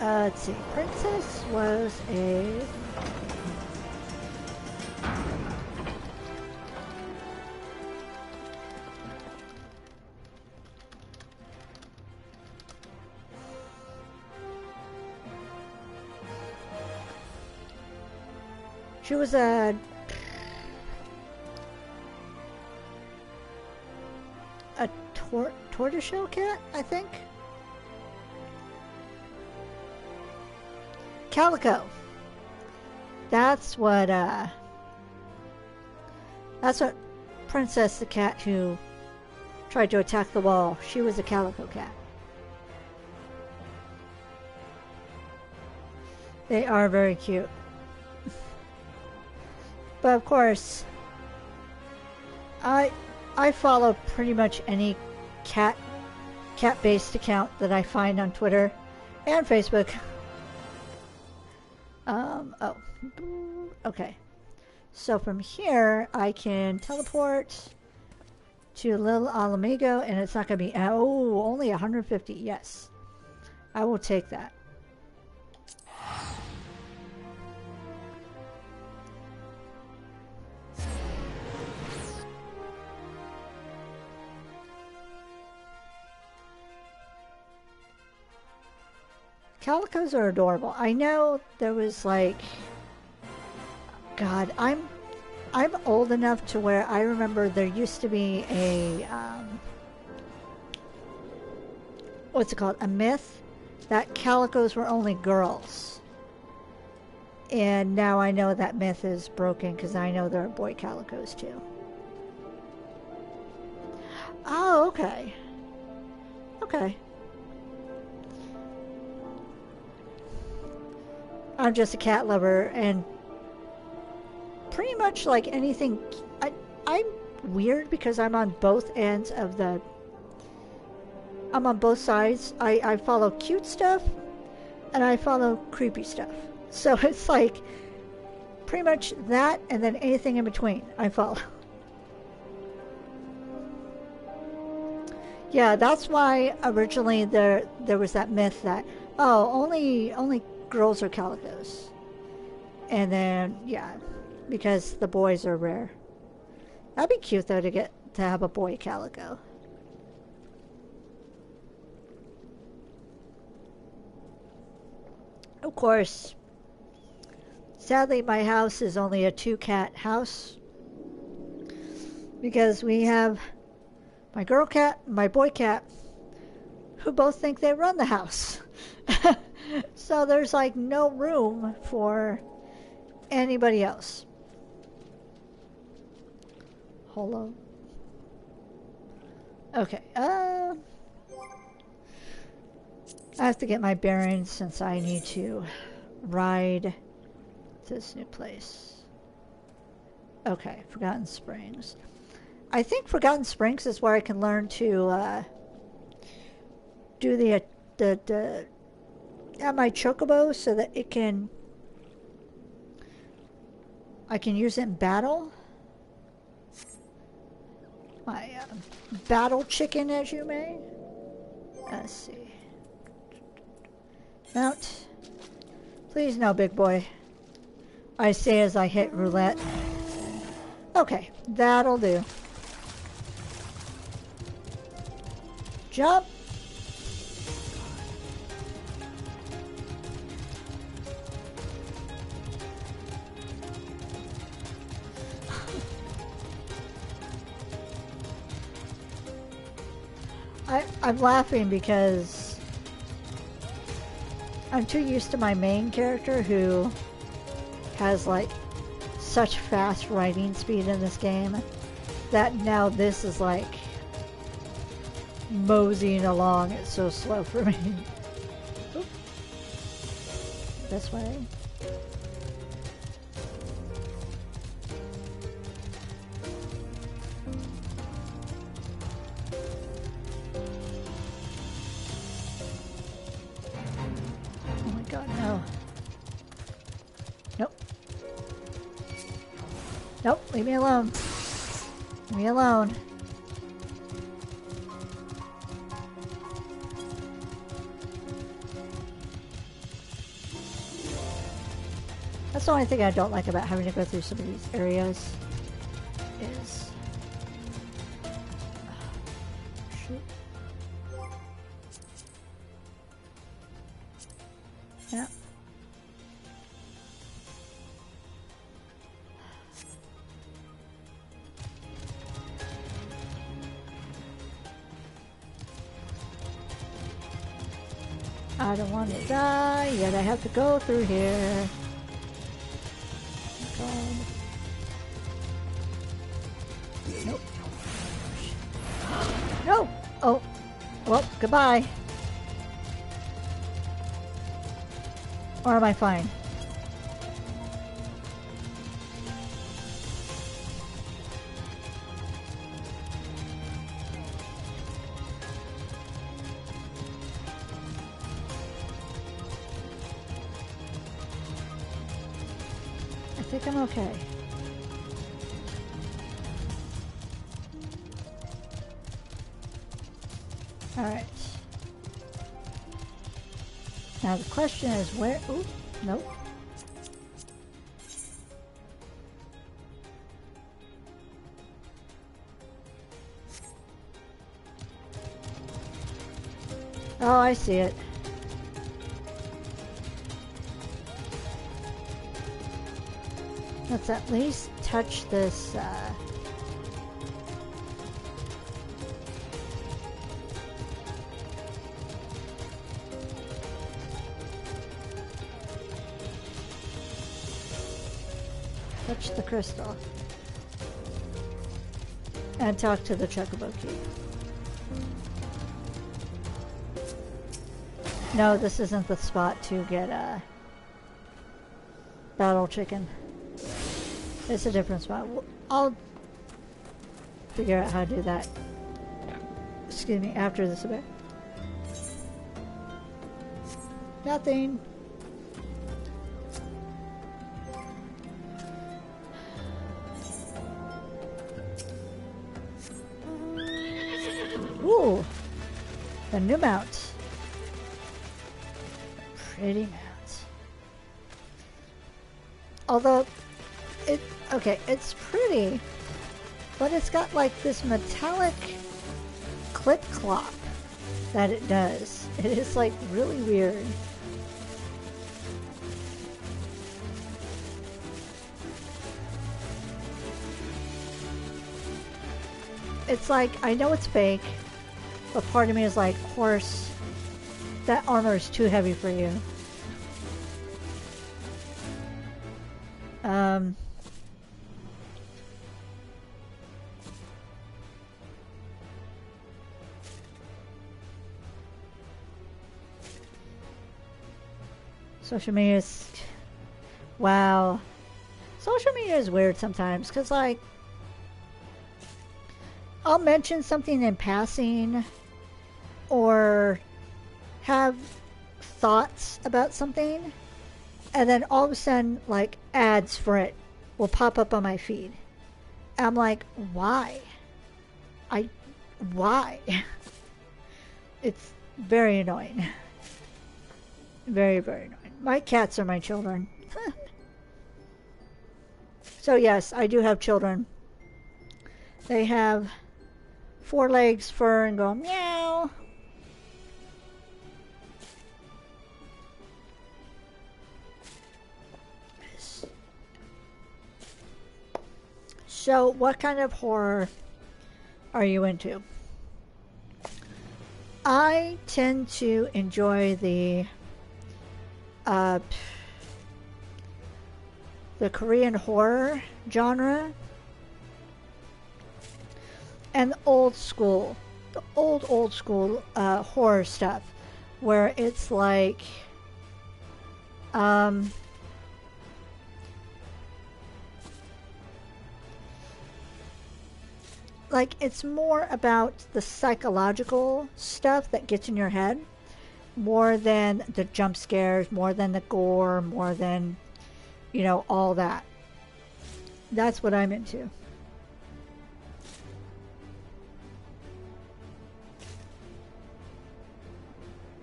Speaker 1: Let's see. Princess was a... She was a tortoiseshell cat, I think. Calico. That's what Princess the cat who tried to attack the wall. She was a calico cat. They are very cute. But of course, I follow pretty much any cat-based account that I find on Twitter and Facebook. Oh, okay. So from here, I can teleport to Little Alamigo, and it's not going to be, oh, only 150. Yes, I will take that. Calicos are adorable. I know there was like, God, I'm old enough to where I remember there used to be a what's it called? A myth that calicos were only girls. And now I know that myth is broken because I know there are boy calicos too. Oh, okay. Okay. I'm just a cat lover, and pretty much like anything, I'm weird because I'm on both ends of the, I'm on both sides. I follow cute stuff, and I follow creepy stuff. So it's like, pretty much that, and then anything in between, I follow. Yeah, that's why originally there was that myth that, oh, only girls are calicos. And then, yeah, because the boys are rare. That'd be cute, though, to have a boy calico. Of course, sadly, my house is only a 2-cat house. Because we have my girl cat and my boy cat, who both think they run the house. So there's like no room for anybody else. Hold on. Okay, I have to get my bearings since I need to ride to this new place. Okay, Forgotten Springs. I think Forgotten Springs is where I can learn to do the at my chocobo so that it can, I can use it in battle. My battle chicken, as you may. Let's see. Mount. Please no, big boy. I say as I hit roulette. Okay, that'll do. Jump. I'm laughing because I'm too used to my main character who has like such fast writing speed in this game that now this is like moseying along. It's so slow for me. Oop. This way. Nope, leave me alone. Leave me alone. That's the only thing I don't like about having to go through some of these areas is... shoot. Yeah. I don't want to die, yet I have to go through here. God. Nope. No! Oh. Well, goodbye. Or am I fine? think I'm okay. Alright. Now the question is where... Ooh, nope. Oh, I see it. Let's at least touch this, touch the crystal. And talk to the chocobo key. No, this isn't the spot to get a battle chicken. It's a different spot. I'll figure out how to do that. Excuse me, after this a bit. Nothing. Ooh, the new mount. Pretty mount. Although, it's pretty, but it's got like this metallic clip clop that it does. It is like really weird. It's like, I know it's fake, but part of me is like, of course, that armor is too heavy for you. Social media is... Wow. Social media is weird sometimes, because, like, I'll mention something in passing, or have thoughts about something, and then all of a sudden, like, ads for it will pop up on my feed. I'm like, why? Why? It's very annoying. Very, very annoying. My cats are my children. So yes, I do have children. They have 4 legs, fur, and go meow. So, what kind of horror are you into? I tend to enjoy the Korean horror genre and the old school horror stuff, where it's like it's more about the psychological stuff that gets in your head, more than the jump scares, more than the gore, more than, you know, all that. That's what I'm into.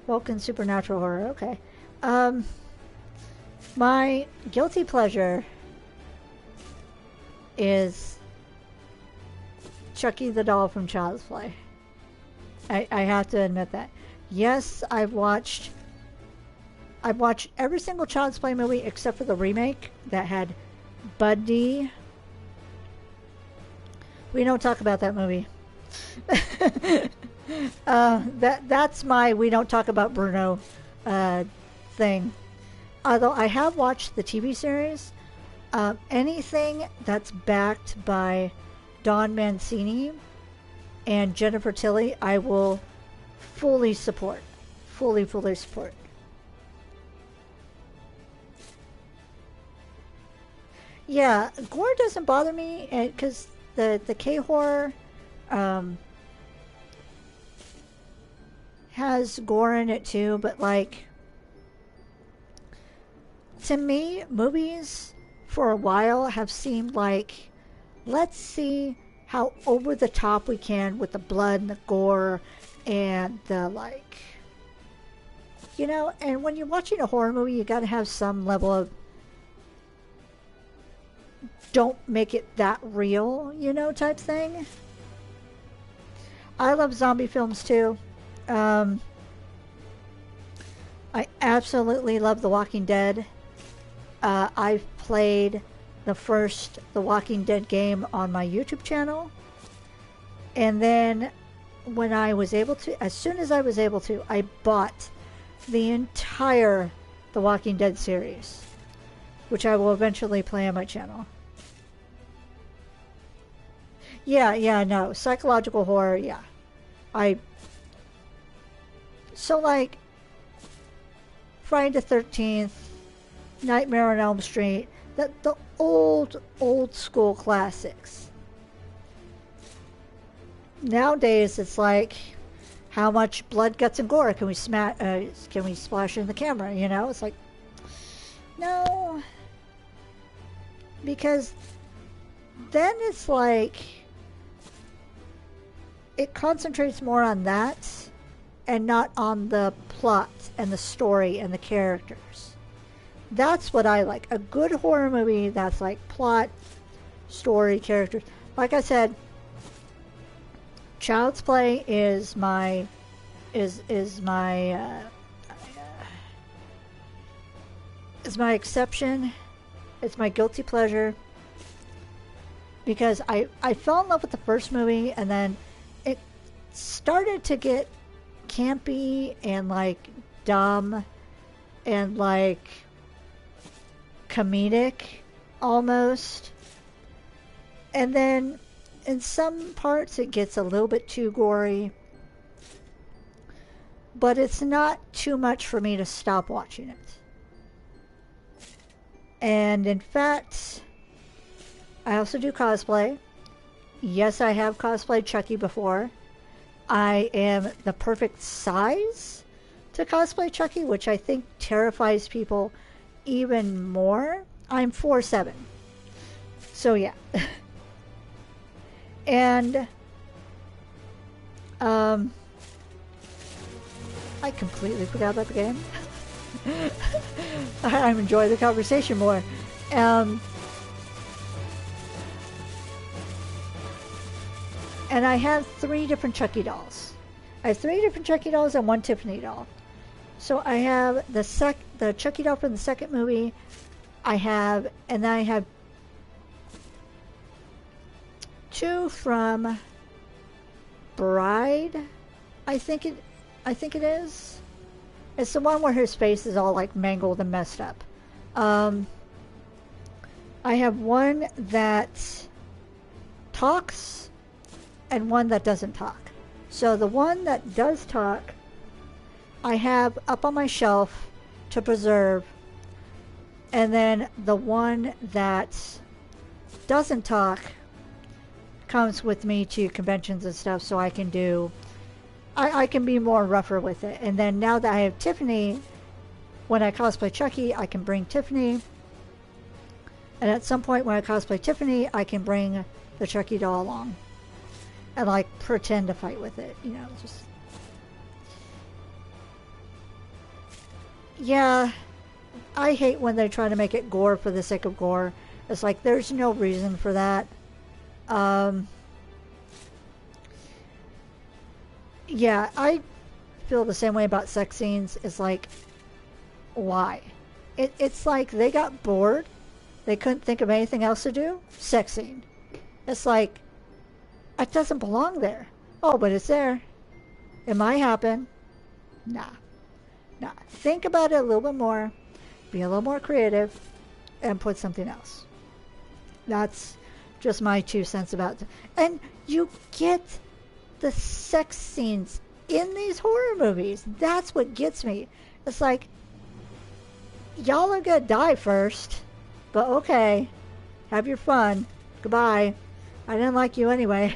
Speaker 1: Vulcan supernatural horror, okay. My guilty pleasure is Chucky the doll from Child's Play. I have to admit that. Yes, I've watched every single Child's Play movie except for the remake that had Buddy. We don't talk about that movie. That's my we don't talk about Bruno thing. Although I have watched the TV series, anything that's backed by Don Mancini and Jennifer Tilly, I will fully support. Fully support. Yeah, gore doesn't bother me because the K-horror has gore in it too, but like, to me, movies for a while have seemed like, let's see how over the top we can with the blood and the gore and the like, you know. And when you're watching a horror movie, you got to have some level of don't make it that real, you know, type thing. I love zombie films too. I absolutely love The Walking Dead. I've played the first The Walking Dead game on my YouTube channel. And then when I was able to, as soon as I was able to, I bought the entire The Walking Dead series, which I will eventually play on my channel. Yeah, no. Psychological horror, yeah. So, like, Friday the 13th, Nightmare on Elm Street, the old school classics. Nowadays, it's like, how much blood, guts, and gore can we splash in the camera, you know? It's like, no. Because then it's like, it concentrates more on that and not on the plot and the story and the characters. That's what I like. A good horror movie that's like plot, story, characters. Like I said, Child's Play is my exception. It's my guilty pleasure because I fell in love with the first movie and then it started to get campy and like dumb and like comedic almost. And then in some parts it gets a little bit too gory, but it's not too much for me to stop watching it. And in fact, I also do cosplay. Yes, I have cosplayed Chucky before. I am the perfect size to cosplay Chucky, which I think terrifies people even more. I'm 4'7". So yeah. And I completely forgot about the game. I'm enjoying the conversation more. And I have 3 different Chucky dolls. I have 3 different Chucky dolls and 1 Tiffany doll. So I have the Chucky doll from the second movie. And then I have 2 from Bride. I think it is. It's the one where his face is all like mangled and messed up. I have 1 that talks and 1 that doesn't talk. So the one that does talk, I have up on my shelf to preserve. And then the one that doesn't talk comes with me to conventions and stuff, so I can be more rougher with it. And then now that I have Tiffany, when I cosplay Chucky, I can bring Tiffany. And at some point when I cosplay Tiffany, I can bring the Chucky doll along. And like pretend to fight with it, you know, just. Yeah, I hate when they try to make it gore for the sake of gore. It's like there's no reason for that. Yeah, I feel the same way about sex scenes. It's like, why? It's like they got bored. They couldn't think of anything else to do. Sex scene. It's like, it doesn't belong there. Oh, but it's there. It might happen. Nah. Think about it a little bit more. Be a little more creative. And put something else. That's just my 2 cents about it. And you get the sex scenes in these horror movies. That's what gets me. It's like, y'all are gonna die first. But okay. Have your fun. Goodbye. I didn't like you anyway.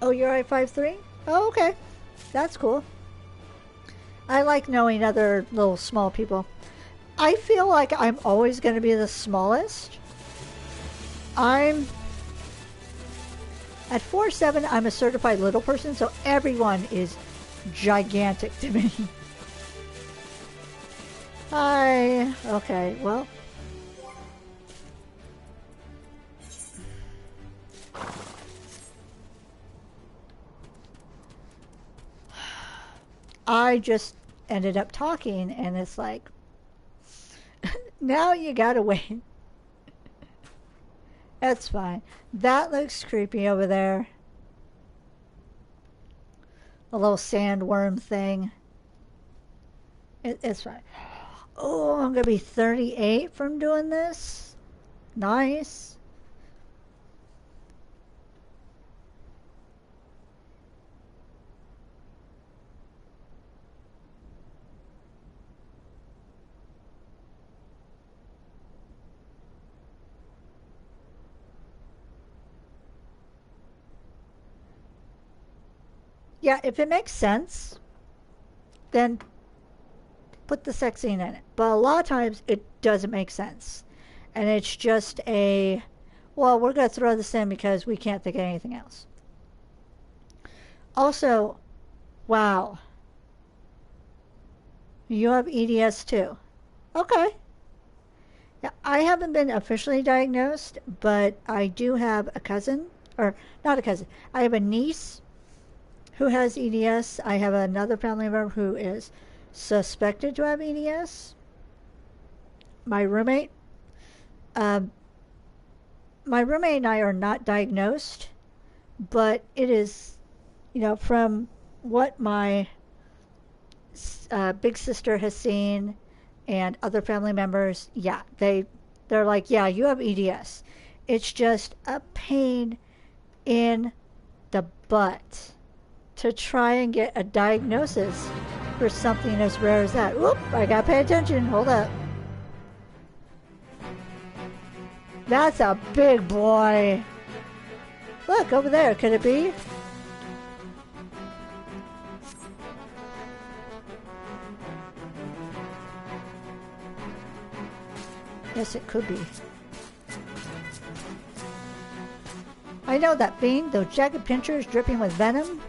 Speaker 1: Oh, you're at 5'3"? Oh, okay. That's cool. I like knowing other little small people. I feel like I'm always going to be the smallest. I'm at 4'7", I'm a certified little person, so everyone is gigantic to me. Hi. Okay, well. I just ended up talking, and it's like, now you gotta wait. That's fine. That looks creepy over there. A little sandworm thing. It's fine. Oh, I'm gonna be 38 from doing this. Nice. Yeah, if it makes sense, then put the sex scene in it. But a lot of times it doesn't make sense. And it's just a, well, we're going to throw this in because we can't think of anything else. Also, wow. You have EDS too. Okay. Yeah, I haven't been officially diagnosed, but I do have a cousin, or not a cousin. I have a niece who has EDS. I have another family member who is suspected to have EDS. My roommate, um, my roommate and I are not diagnosed, but it is, from what my big sister has seen and other family members, yeah, they're like, yeah, you have EDS. It's just a pain in the butt to try and get a diagnosis for something as rare as that. Whoop, I gotta pay attention. Hold up. That's a big boy. Look, over there. Could it be? Yes, it could be. I know that fiend, those jagged pincers dripping with venom.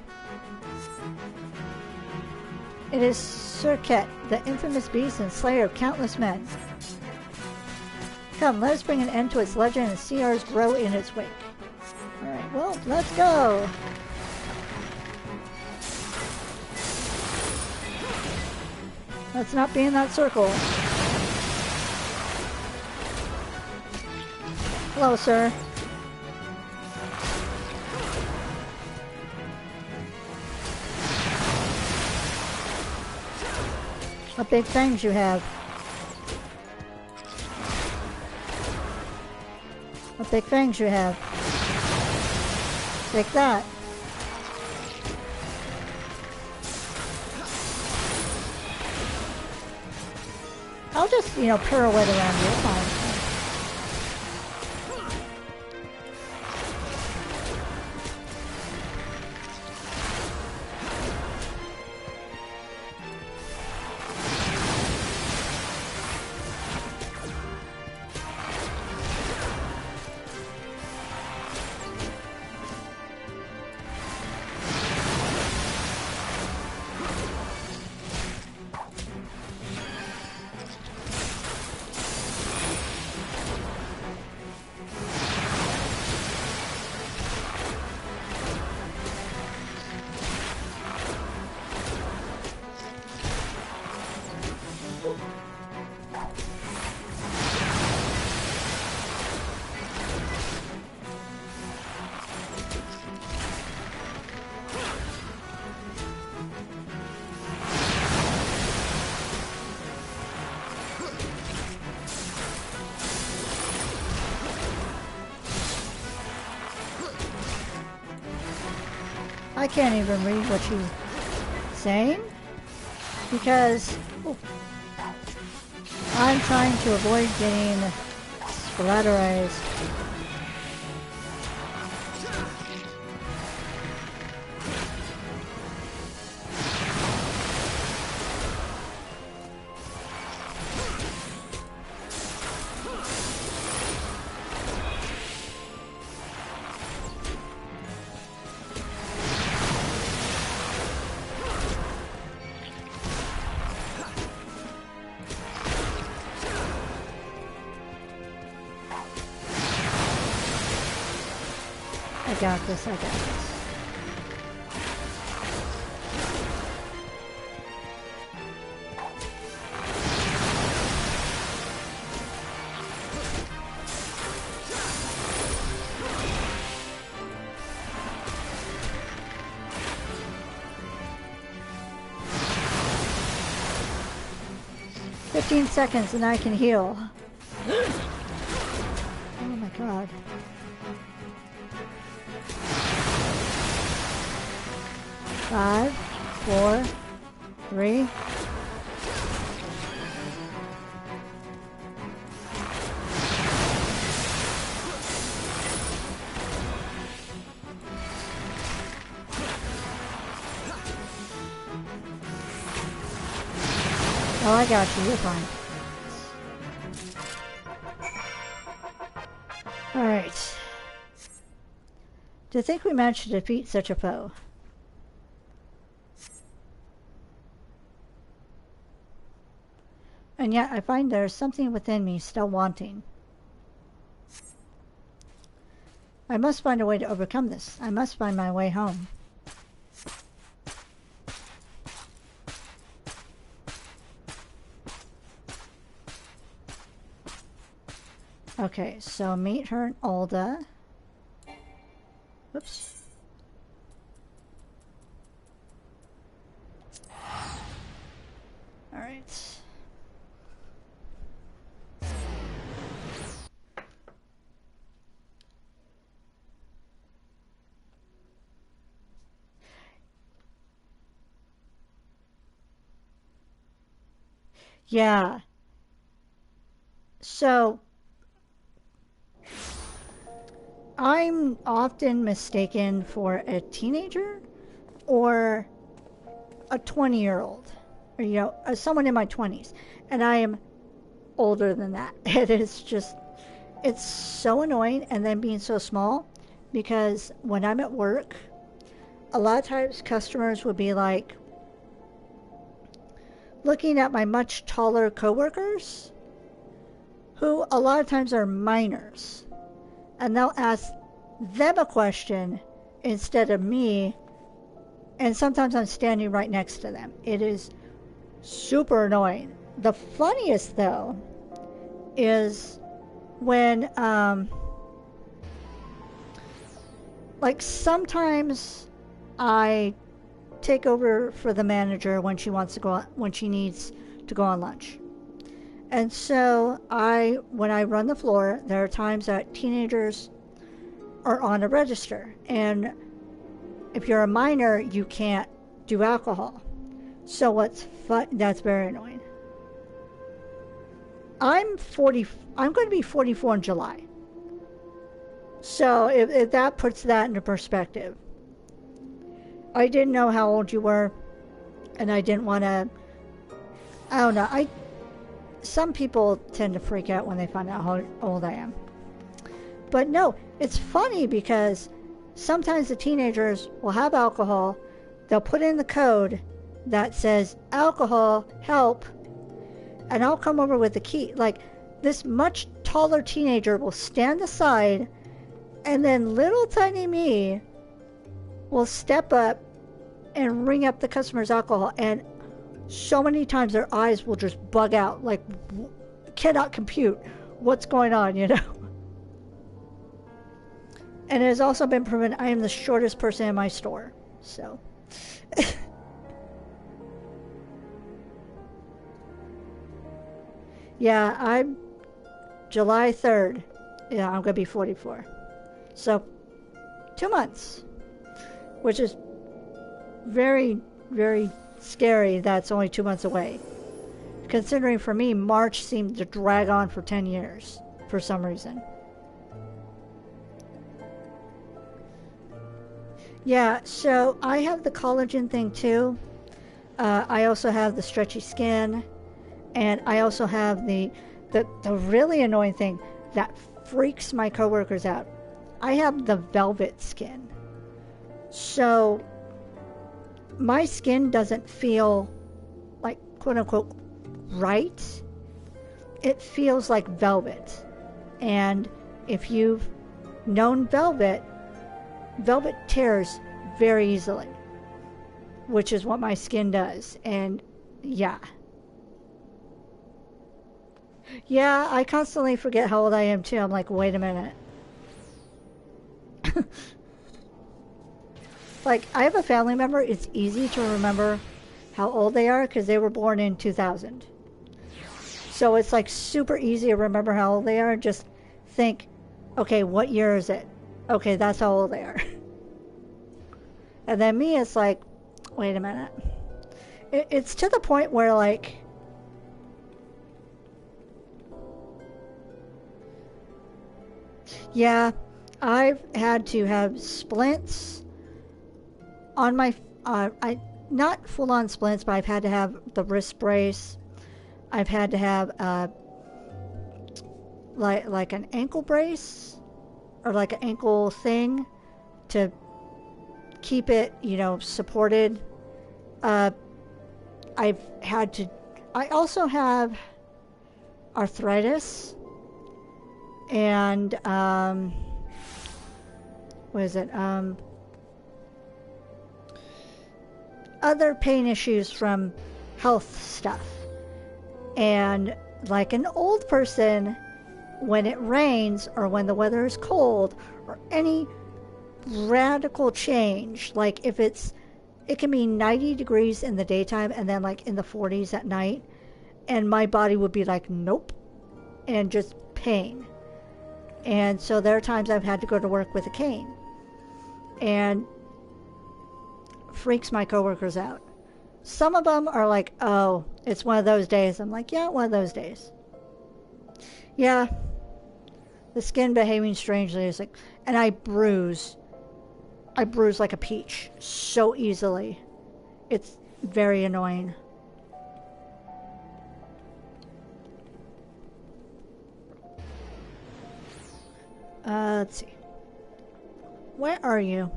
Speaker 1: It is Serket, the infamous beast and slayer of countless men. Come, let us bring an end to its legend and see ours grow in its wake. Alright, well, let's go! Let's not be in that circle. Hello, sir. What big fangs you have. What big fangs you have. Take that. I'll just, pirouette around you. It's fine. I can't even read what she's saying because I'm trying to avoid getting splatterized. got this, I got this. Seconds and I can heal. Oh my god. Five, four, three. Oh, I got you. You're fine. Alright. To think we managed to defeat such a foe. And yet I find there's something within me still wanting. I must find a way to overcome this. I must find my way home. Okay, so meet her and Alda. Whoops. All right. Yeah. So I'm often mistaken for a teenager or a 20-year-old, or, you know, someone in my 20s, and I am older than that. It is just, it's so annoying, and then being so small, because when I'm at work, a lot of times customers would be like, looking at my much taller coworkers, who a lot of times are minors, and they'll ask them a question instead of me, and sometimes I'm standing right next to them. It is super annoying. The funniest, though, is when, like, sometimes I take over for the manager when she wants to go on, when she needs to go on lunch. And so when I run the floor, there are times that teenagers are on a register, and if you're a minor, you can't do alcohol. So what's fun? That's very annoying. I'm going to be 44 in July. So if that puts that into perspective. I didn't know how old you were, and I didn't want to, I don't know, some people tend to freak out when they find out how old I am. But no, it's funny because sometimes the teenagers will have alcohol, they'll put in the code that says, alcohol, help, and I'll come over with the key. Like, this much taller teenager will stand aside, and then little tiny me will step up and ring up the customer's alcohol, and so many times their eyes will just bug out, like, cannot compute what's going on, you know? And it has also been proven I am the shortest person in my store, so. Yeah, I'm July 3rd. Yeah, I'm going to be 44. So, 2 months, which is very, very scary. That's only 2 months away. Considering for me, March seemed to drag on for 10 years for some reason. Yeah, so I have the collagen thing too. I also have the stretchy skin, and I also have the really annoying thing that freaks my coworkers out. I have the velvet skin. So my skin doesn't feel like, quote unquote, right. It feels like velvet. And if you've known velvet, velvet tears very easily, which is what my skin does. And yeah. Yeah, I constantly forget how old I am too. I'm like, wait a minute. Like, I have a family member, it's easy to remember how old they are because they were born in 2000. So it's like super easy to remember how old they are. Just think, okay, what year is it? Okay, that's how old they are. And then me, it's like, wait a minute. It's to the point where, like, yeah, I've had to have splints on my, I not full on splints, but I've had to have the wrist brace. I've had to have like an ankle brace or like an ankle thing to keep it, you know, supported. I've had to. I also have arthritis and what is it? Other pain issues from health stuff. And like an old person, when it rains or when the weather is cold or any radical change, like if it can be 90 degrees in the daytime and then like in the 40s at night, and my body would be like, nope, and just pain. And so there are times I've had to go to work with a cane, and freaks my coworkers out. Some of them are like, oh, it's one of those days. I'm like, yeah, one of those days. Yeah, the skin behaving strangely is like, and I bruise like a peach so easily. It's very annoying. Let's see. Where are you?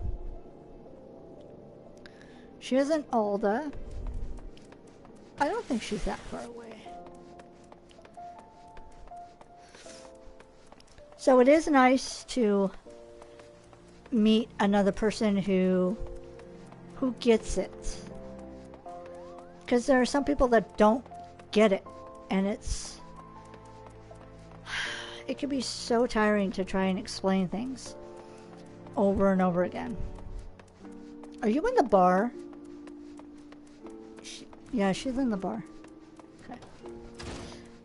Speaker 1: She isn't Alda. I don't think she's that far away. So it is nice to meet another person who gets it. Because there are some people that don't get it, and it can be so tiring to try and explain things over and over again. Are you in the bar? Yeah, she's in the bar. Okay.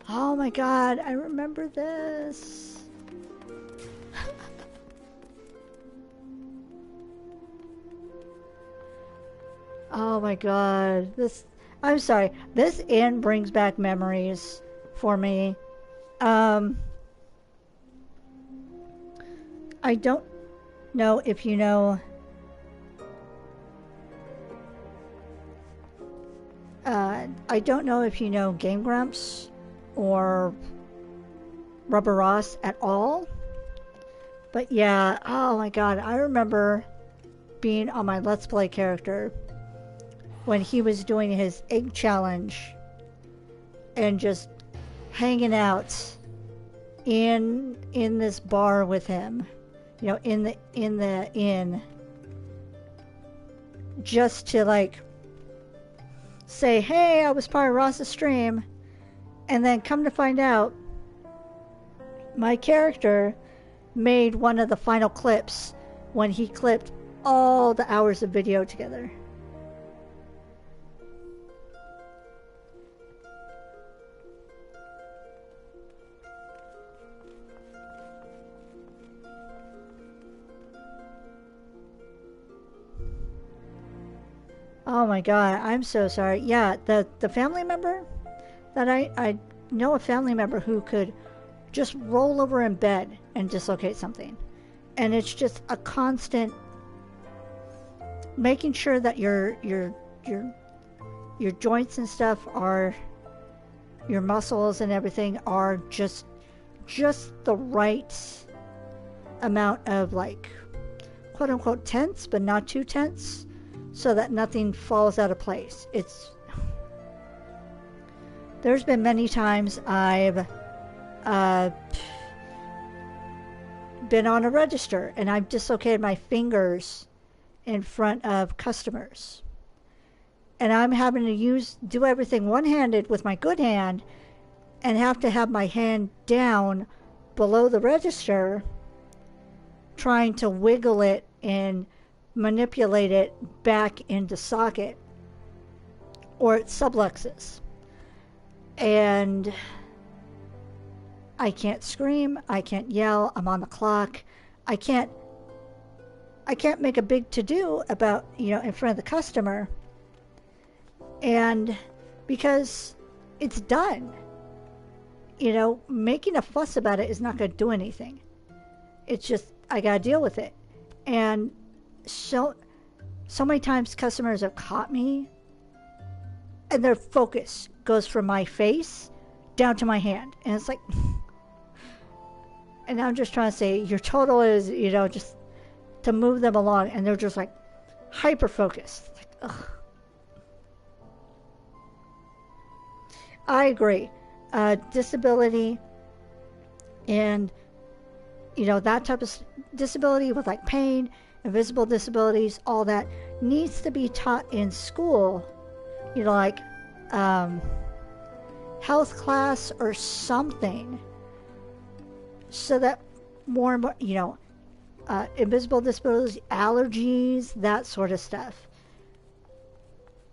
Speaker 1: Oh my god, I remember this. Oh my god. I'm sorry. This inn brings back memories for me. I don't know if you know I don't know if you know Game Grumps or Rubber Ross at all. But yeah, oh my god, I remember being on my Let's Play character when he was doing his egg challenge and just hanging out in this bar with him, you know, in the inn, just to like say, hey, I was part of Ross's stream, and then come to find out my character made one of the final clips when he clipped all the hours of video together. Oh my god, I'm so sorry. Yeah, the family member that I know, a family member who could just roll over in bed and dislocate something. And it's just a constant making sure that your joints and stuff are, your muscles and everything are just the right amount of like quote unquote tense, but not too tense, so that nothing falls out of place. There's been many times I've been on a register and I've dislocated my fingers in front of customers. And I'm having to do everything one-handed with my good hand and have to have my hand down below the register trying to wiggle it and manipulate it back into socket, or it subluxes. And I can't scream, I can't yell, I'm on the clock. I can't make a big to-do about, in front of the customer. And because it's done, making a fuss about it is not going to do anything. It's just, I got to deal with it. And so many times customers have caught me and their focus goes from my face down to my hand. And it's like, and I'm just trying to say, your total is, just to move them along. And they're just like hyper focused. Like, ugh. I agree. Disability and, that type of disability with like pain, invisible disabilities, all that needs to be taught in school, like health class or something, so that more and more, invisible disabilities, allergies, that sort of stuff.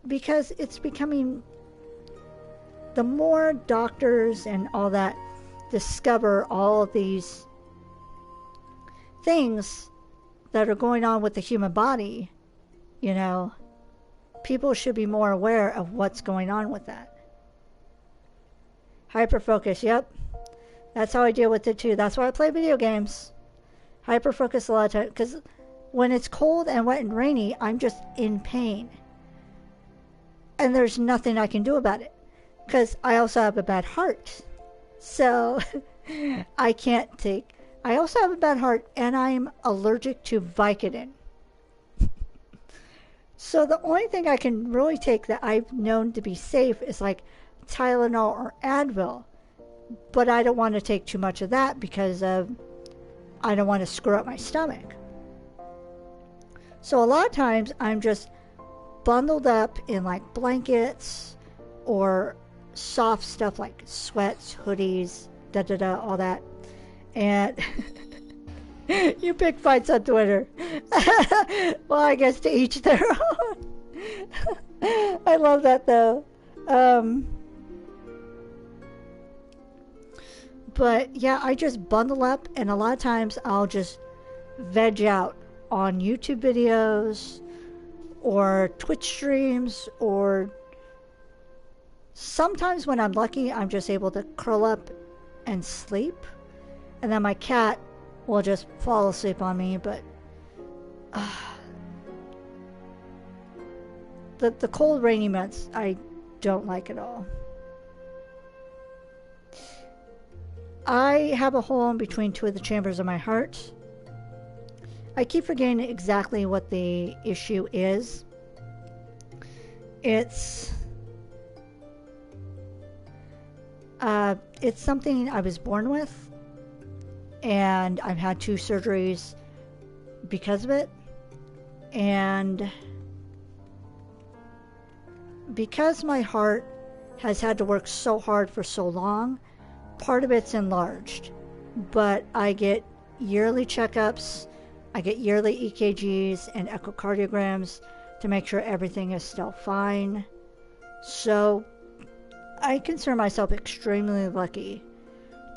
Speaker 1: Because it's becoming, the more doctors and all that discover all of these things that are going on with the human body, people should be more aware of what's going on with that. Hyperfocus, yep. That's how I deal with it too. That's why I play video games. Hyperfocus a lot of times, because when it's cold and wet and rainy, I'm just in pain. And there's nothing I can do about it. Because I also have a bad heart. So I can't take... I also have a bad heart, and I'm allergic to Vicodin. So the only thing I can really take that I've known to be safe is like Tylenol or Advil. But I don't want to take too much of that because of... I don't want to screw up my stomach. So a lot of times I'm just bundled up in like blankets or soft stuff like sweats, hoodies, all that. And you pick fights on Twitter. Well, I guess to each their own. I love that though. But yeah, I just bundle up, and a lot of times I'll just veg out on YouTube videos or Twitch streams, or sometimes when I'm lucky, I'm just able to curl up and sleep. And then my cat will just fall asleep on me, but the cold, rainy months, I don't like at all. I have a hole in between two of the chambers of my heart. I keep forgetting exactly what the issue is. It's something I was born with, and I've had 2 surgeries because of it. And because my heart has had to work so hard for so long, part of it's enlarged. But I get yearly checkups, I get yearly EKGs and echocardiograms to make sure everything is still fine. So I consider myself extremely lucky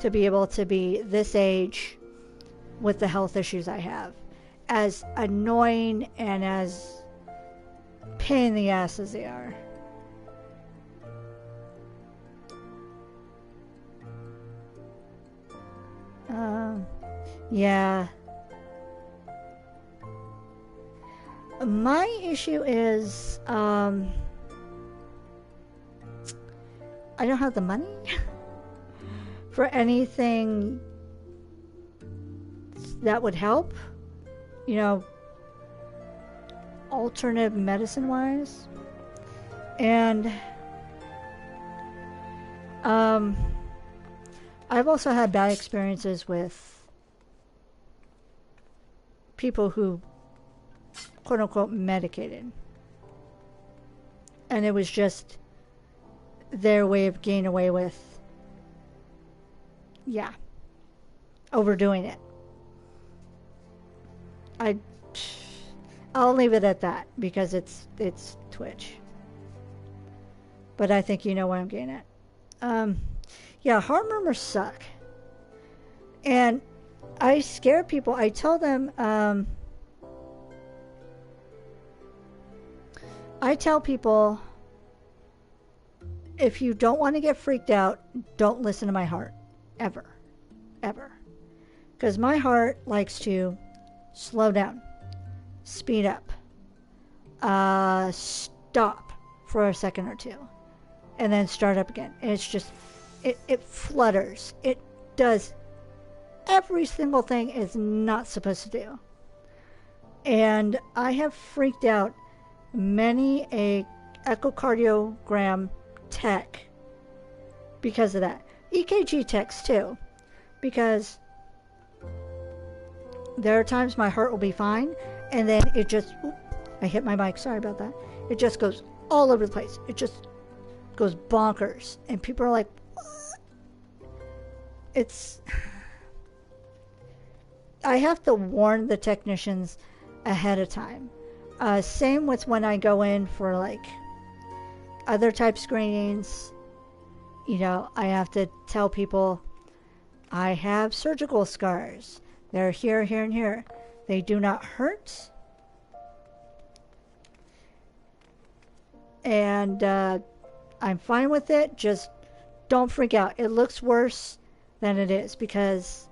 Speaker 1: to be able to be this age with the health issues I have. As annoying and as pain in the ass as they are. Yeah. My issue is, I don't have the money for anything that would help, you know, alternative medicine wise. And I've also had bad experiences with people who, quote unquote, medicated. And it was just their way of getting away with, yeah, overdoing it. I'll leave it at that because it's Twitch. But I think you know what I'm getting at. Yeah, heart murmurs suck. And I scare people. I tell them, I tell people, if you don't want to get freaked out, don't listen to my heart. Ever. Ever. Because my heart likes to slow down, speed up, stop for a second or two, and then start up again. And it's just, it flutters. It does every single thing it's not supposed to do. And I have freaked out many a echocardiogram tech because of that. EKG techs too, because there are times my heart will be fine, and then it just, I hit my mic, sorry about that. It just goes all over the place. It just goes bonkers. And people are like, what? I have to warn the technicians ahead of time. Same with when I go in for like other type screenings. You know, I have to tell people I have surgical scars. They're here, here, and here. They do not hurt. And I'm fine with it. Just don't freak out. It looks worse than it is, because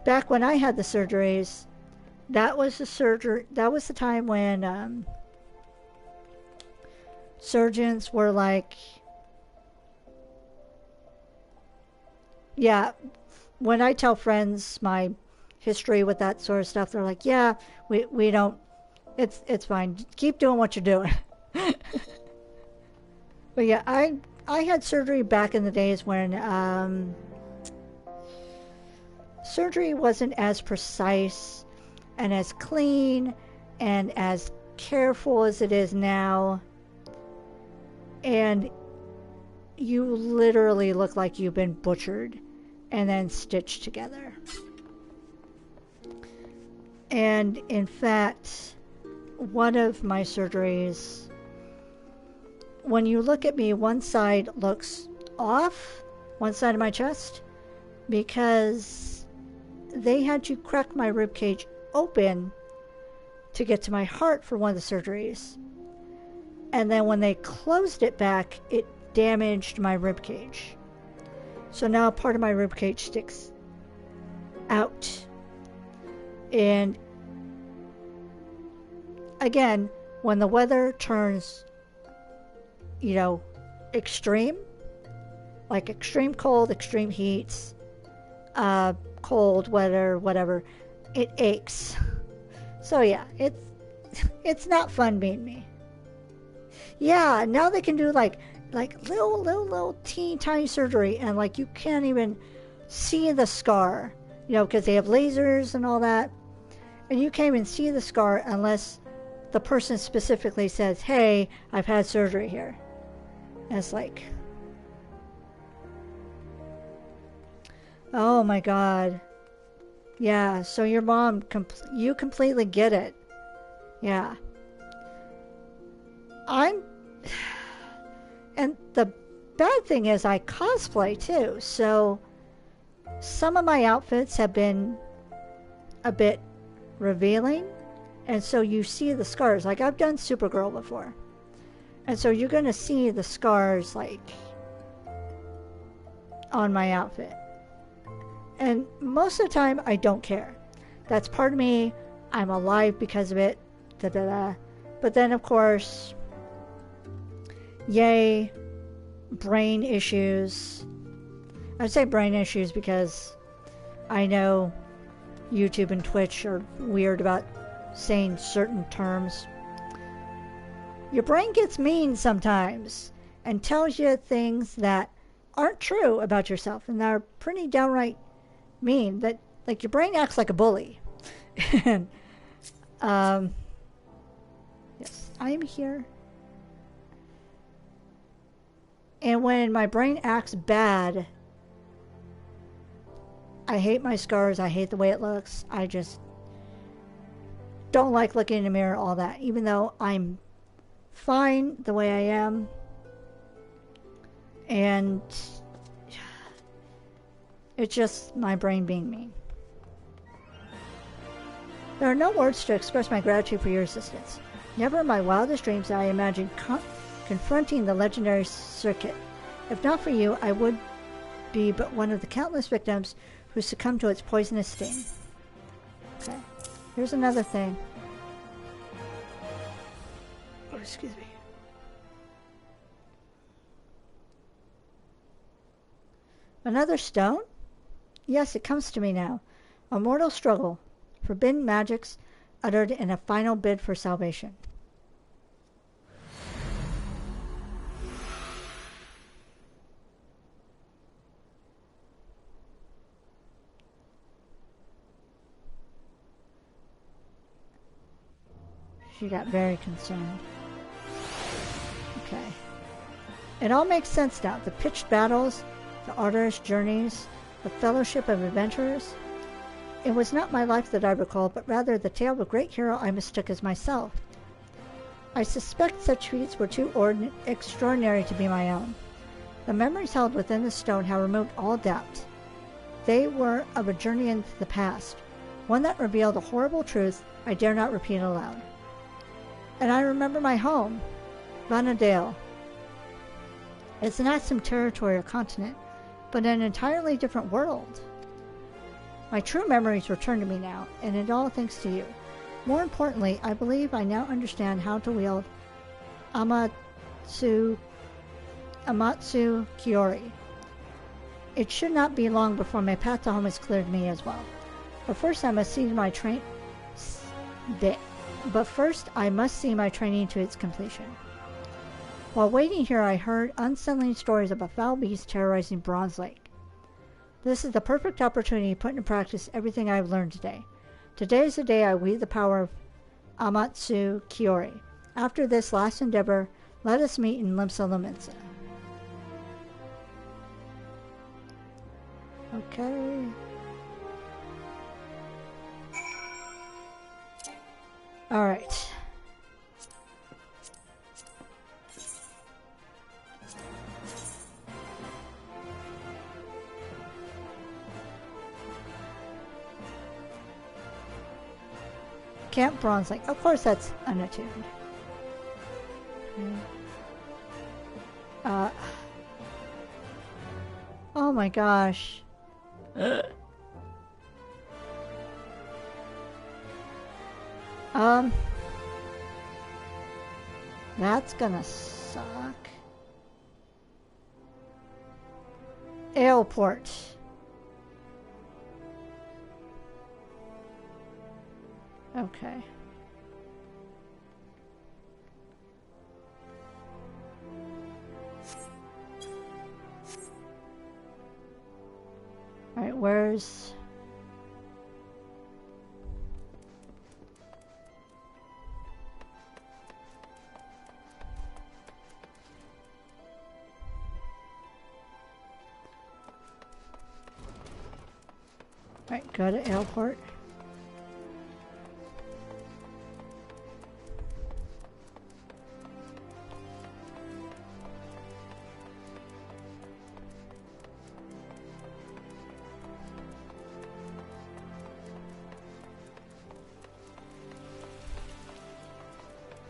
Speaker 1: back when I had the surgeries, that was the time when surgeons were like, yeah, when I tell friends my history with that sort of stuff, they're like, yeah, we don't, it's fine. Keep doing what you're doing. But yeah, I had surgery back in the days when surgery wasn't as precise and as clean and as careful as it is now. And you literally look like you've been butchered and then stitched together. And in fact, one of my surgeries, when you look at me, one side looks off, one side of my chest, because they had to crack my rib cage open to get to my heart for one of the surgeries. And then when they closed it back, it damaged my rib cage. So now part of my rib cage sticks out. And again, when the weather turns, you know, extreme, like extreme cold, extreme heats, cold weather, whatever, it aches. So yeah, it's not fun being me. Yeah, now they can do like little teeny tiny surgery, and like you can't even see the scar, you know, because they have lasers and all that, and you can't even see the scar unless the person specifically says, hey, I've had surgery here. And it's like, oh my God. Yeah, so your mom, you completely get it. Yeah. And the bad thing is I cosplay too, so some of my outfits have been a bit revealing, and so you see the scars. Like I've done Supergirl before, and so you're gonna see the scars like on my outfit. And most of the time I don't care. That's part of me. I'm alive because of it. Da, da, da. But then of course, yay, brain issues. I say brain issues because I know YouTube and Twitch are weird about saying certain terms. Your brain gets mean sometimes and tells you things that aren't true about yourself, and they're pretty downright mean. That, like, your brain acts like a bully. And Yes, I'm here. And when my brain acts bad, I hate my scars. I hate the way it looks. I just don't like looking in the mirror, all that. Even though I'm fine the way I am. And it's just my brain being mean. There are no words to express my gratitude for your assistance. Never in my wildest dreams did I imagine confronting the legendary circuit. If not for you, I would be but one of the countless victims who succumbed to its poisonous sting. Okay, here's another thing. Oh, excuse me. Another stone? Yes, it comes to me now. A mortal struggle. Forbidden magics uttered in a final bid for salvation. She got very concerned. Okay. It all makes sense now. The pitched battles, the arduous journeys, the fellowship of adventurers. It was not my life that I recall, but rather the tale of a great hero I mistook as myself. I suspect such feats were too extraordinary to be my own. The memories held within the stone have removed all doubt. They were of a journey into the past, one that revealed a horrible truth I dare not repeat aloud. And I remember my home, Vanadale. It's not some territory or continent, but an entirely different world. My true memories return to me now, and it all thanks to you. More importantly, I believe I now understand how to wield Amatsu Kiori. It should not be long before my path to home is clear to me as well. But first I must see my training to its completion. While waiting here, I heard unsettling stories of a foul beast terrorizing Bronze Lake. This is the perfect opportunity to put into practice everything I have learned today. Today is the day I wield the power of Amatsu Kiori. After this last endeavor, let us meet in Limsa Lominsa. Okay. Alright. Camp Bronze Lake. Of course that's unattuned. Okay. Oh my gosh. That's gonna suck. Airport. Okay. Alright, where's... Alright, go to airport.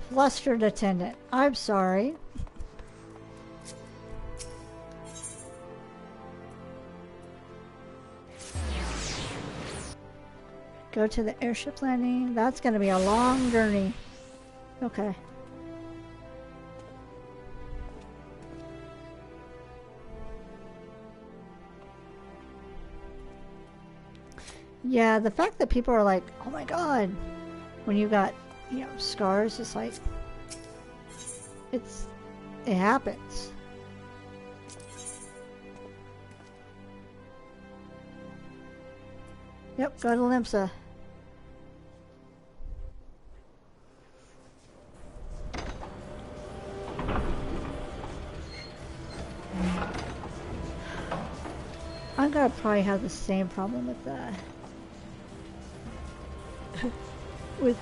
Speaker 1: Flustered attendant. I'm sorry. Go to the airship landing. That's going to be a long journey. Okay. Yeah, the fact that people are like, oh my god, when you got, you know, scars, it's like, it happens. Yep, go to Limsa. I'm gonna probably have the same problem with with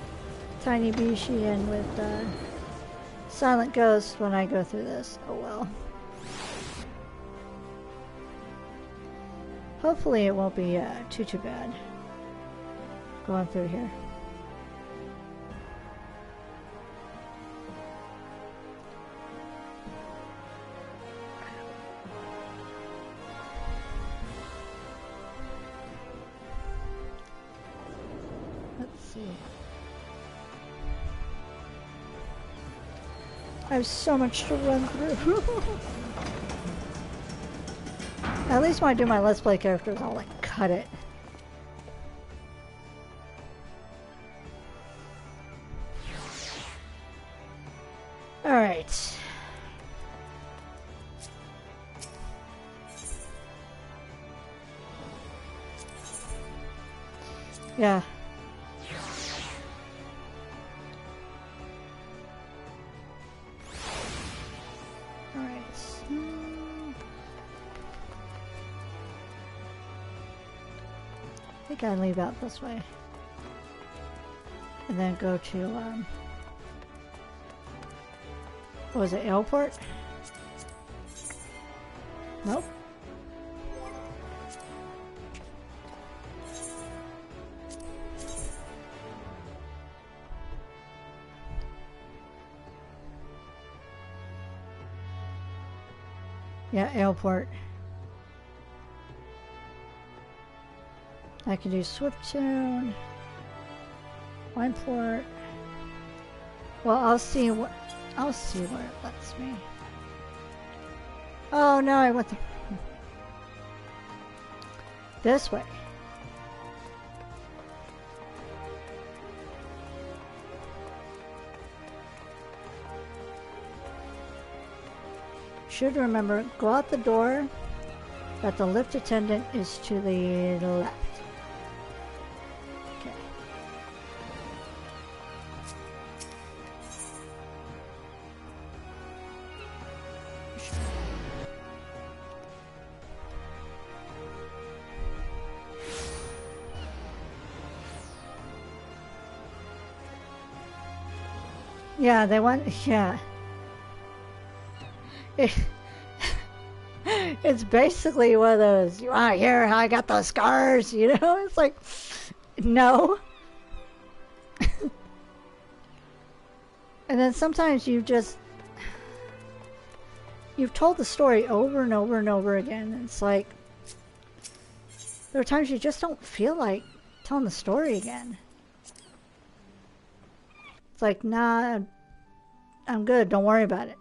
Speaker 1: Tiny Bishi and with Silent Ghost when I go through this. Oh well. Hopefully it won't be too bad going through here. Let's see. I have so much to run through. At least when I do my Let's Play characters, I'll like cut it. Alright. Yeah. I think I leave out this way. And then go to, what was it, airport? Nope. Yeah, airport. I can do Swift Tune, Wineport. Well, I'll see where it lets me. Oh no, I went this way. Should remember, go out the door, but the lift attendant is to the left. Okay. Yeah, they want, yeah. It's basically one of those, you want to hear how I got those scars, you know? It's like, no. And then sometimes you've told the story over and over and over again. And it's like, there are times you just don't feel like telling the story again. It's like, nah, I'm good, don't worry about it.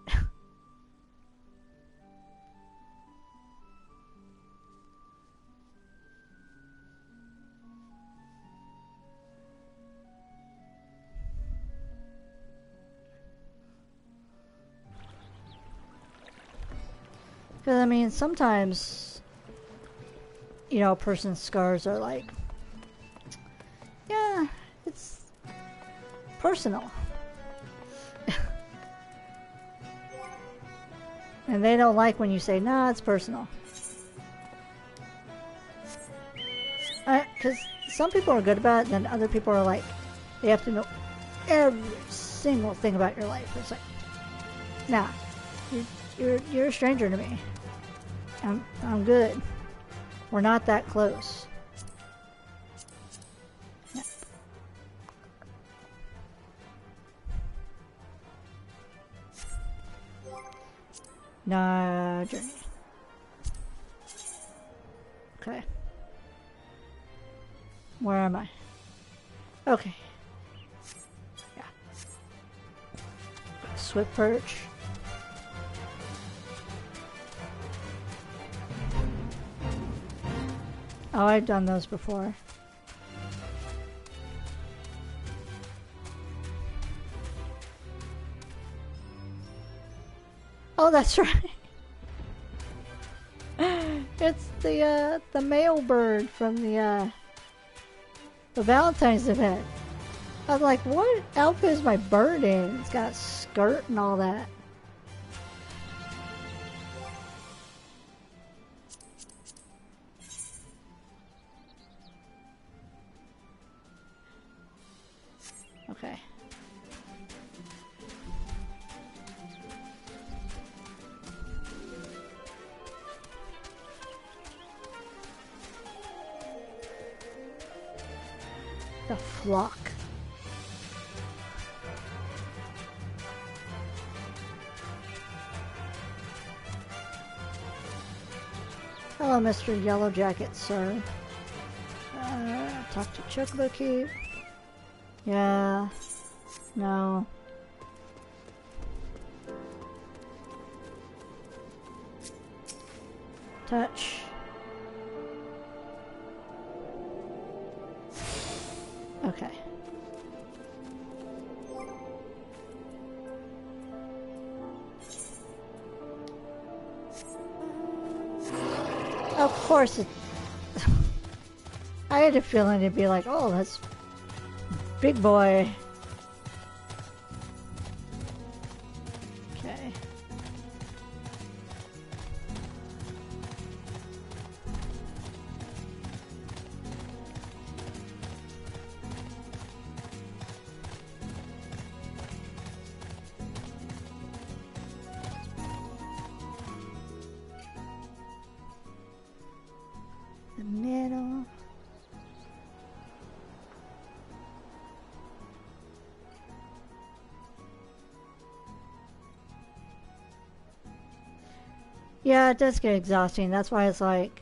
Speaker 1: Because, I mean, sometimes, you know, a person's scars are like, yeah, it's personal. And they don't like when you say, nah, it's personal. Because some people are good about it, and then other people are like, they have to know every single thing about your life. It's like, nah, you're a stranger to me. I'm good. We're not that close. Yeah. Nah, journey. Okay. Where am I? Okay. Yeah. Swift perch. Oh, I've done those before. Oh, that's right. It's the male bird from the Valentine's event. I was like, what outfit is my bird in? It's got a skirt and all that. a flock. Hello, Mr. Yellow Jacket, sir. Talk to Chocobo Keep. Yeah. No. Touch. Okay. Of course it... I had a feeling it'd be like, oh, that's big boy. Okay. The middle. Yeah, it does get exhausting. That's why it's like,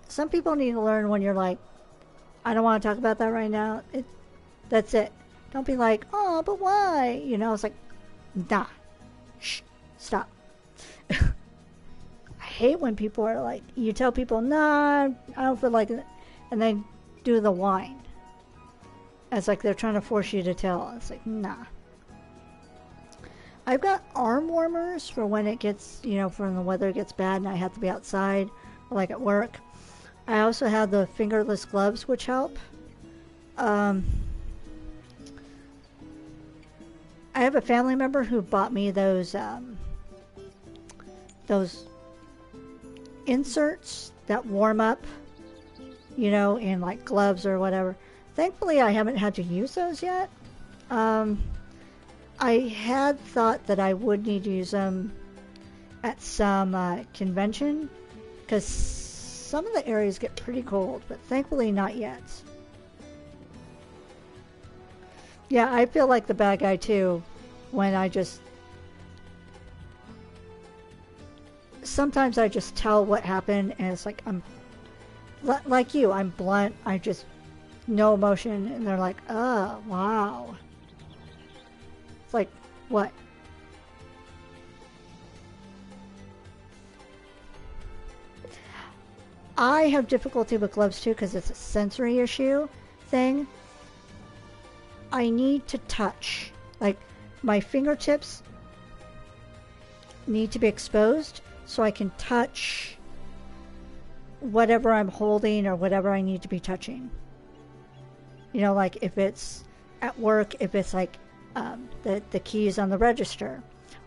Speaker 1: some people need to learn when you're like, I don't want to talk about that right now. That's it. Don't be like, oh, but why? You know, it's like, nah. Shh. Stop. I hate when people are like, you tell people, nah, I don't feel like it. And they do the whine. It's like they're trying to force you to tell. It's like, nah. I've got arm warmers for when it gets, you know, for when the weather gets bad and I have to be outside or like at work. I also have the fingerless gloves, which help. I have a family member who bought me those inserts that warm up, you know, in like gloves or whatever. Thankfully, I haven't had to use those yet. I had thought that I would need to use them at some convention because some of the areas get pretty cold, but thankfully not yet. Yeah, I feel like the bad guy too when I just... Sometimes I just tell what happened and it's like I'm... Like you, I'm blunt, I just... No emotion, and they're like, oh, wow. It's like, what? I have difficulty with gloves too because it's a sensory issue thing. I need to touch. Like, my fingertips need to be exposed so I can touch whatever I'm holding or whatever I need to be touching. You know, like if it's at work, if it's like the keys on the register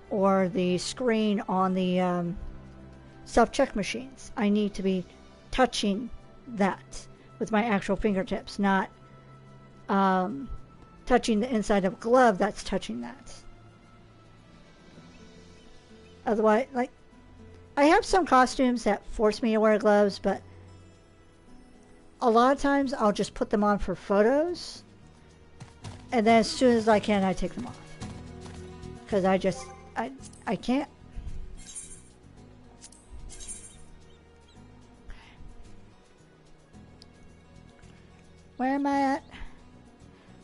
Speaker 1: or the screen on the self-check machines. I need to be touching that with my actual fingertips, not touching the inside of a glove that's touching that. Otherwise, like, I have some costumes that force me to wear gloves, but a lot of times I'll just put them on for photos, and then as soon as I can, I take them off. Because I can't. Where am I at?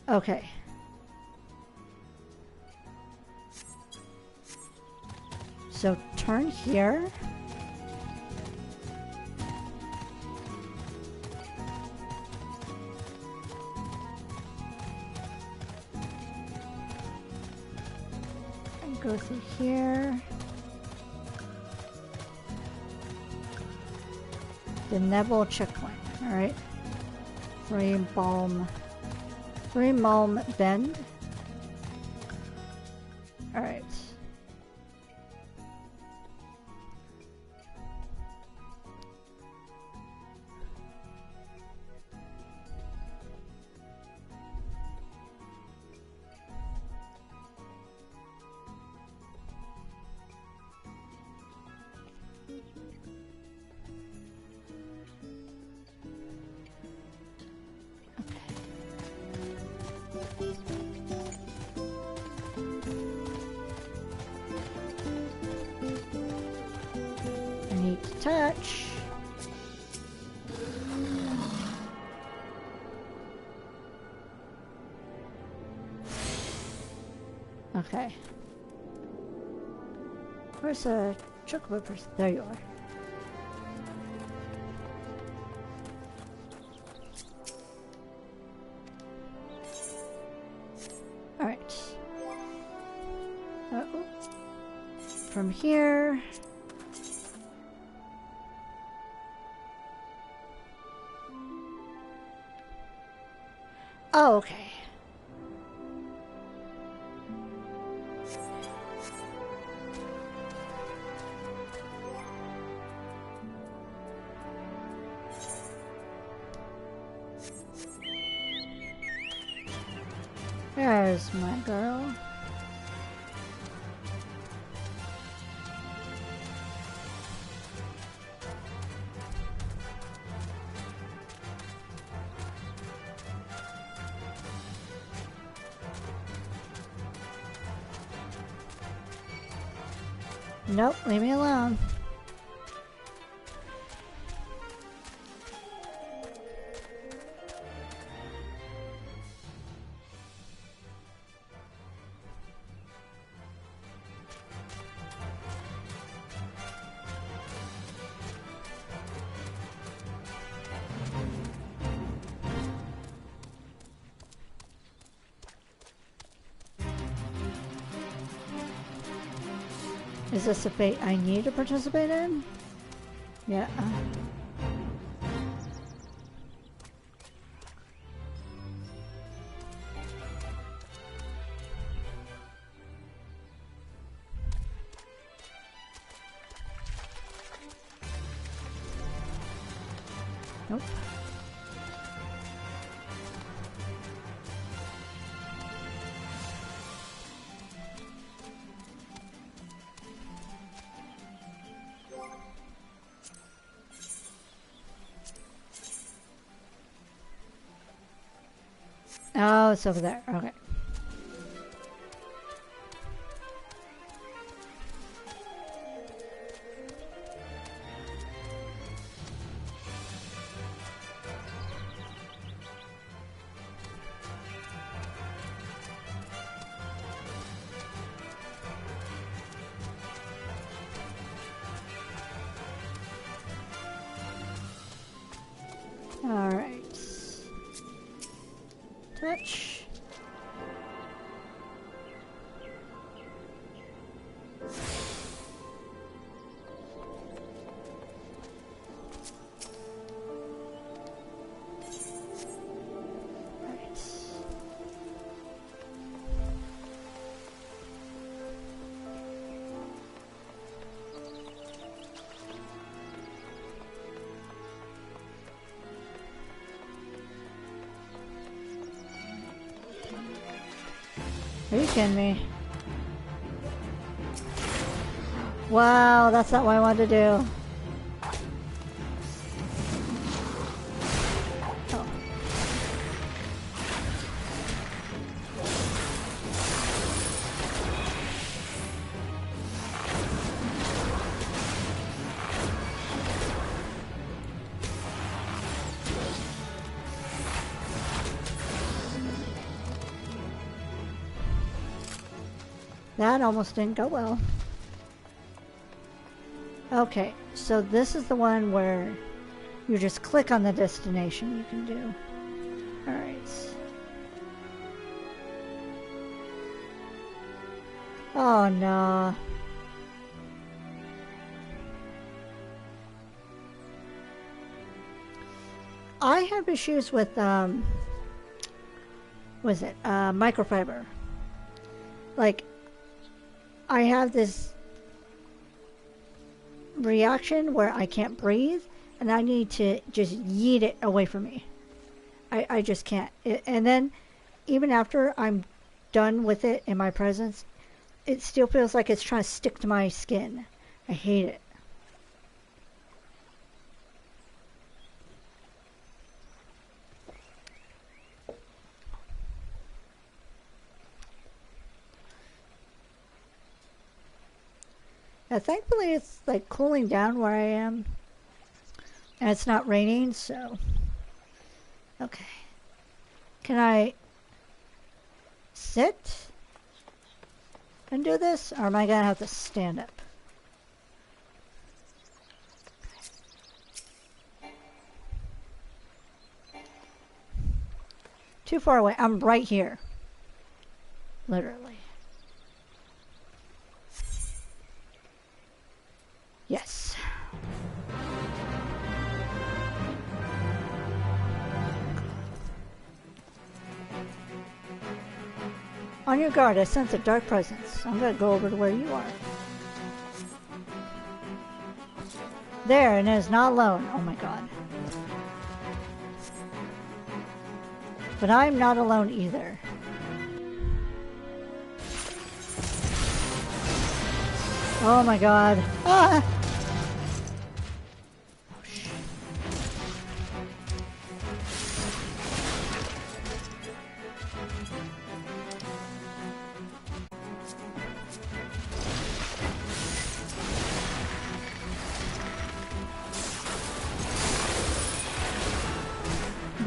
Speaker 1: Okay. So turn here. And go through here. The Neville checkpoint. Alright. Three Malm Bend. Alright. touch. Okay. Where's the chocobo person? There you are. Alright. Uh-oh. From here... Oh, okay. There's my girl. Nope, leave me alone. Is this a fate I need to participate in? Yeah. Nope. Oh, it's over there. Okay. All right. Touch. Are you kidding me? Wow, that's not what I wanted to do. Oh. That almost didn't go well. Okay, so this is the one where you just click on the destination you can do. Alright. Oh no. I have issues with was it microfiber? Like, I have this reaction where I can't breathe and I need to just yeet it away from me. I just can't. And then even after I'm done with it in my presence, it still feels like it's trying to stick to my skin. I hate it. Thankfully it's like cooling down where I am. And it's not raining, so. Okay. Can I sit and do this? Or am I going to have to stand up? Too far away. I'm right here. Literally. Yes. On your guard, I sense a dark presence. I'm going to go over to where you are. There, and it is not alone. Oh my god. But I'm not alone either. Oh my god. Ah! Oh, shit.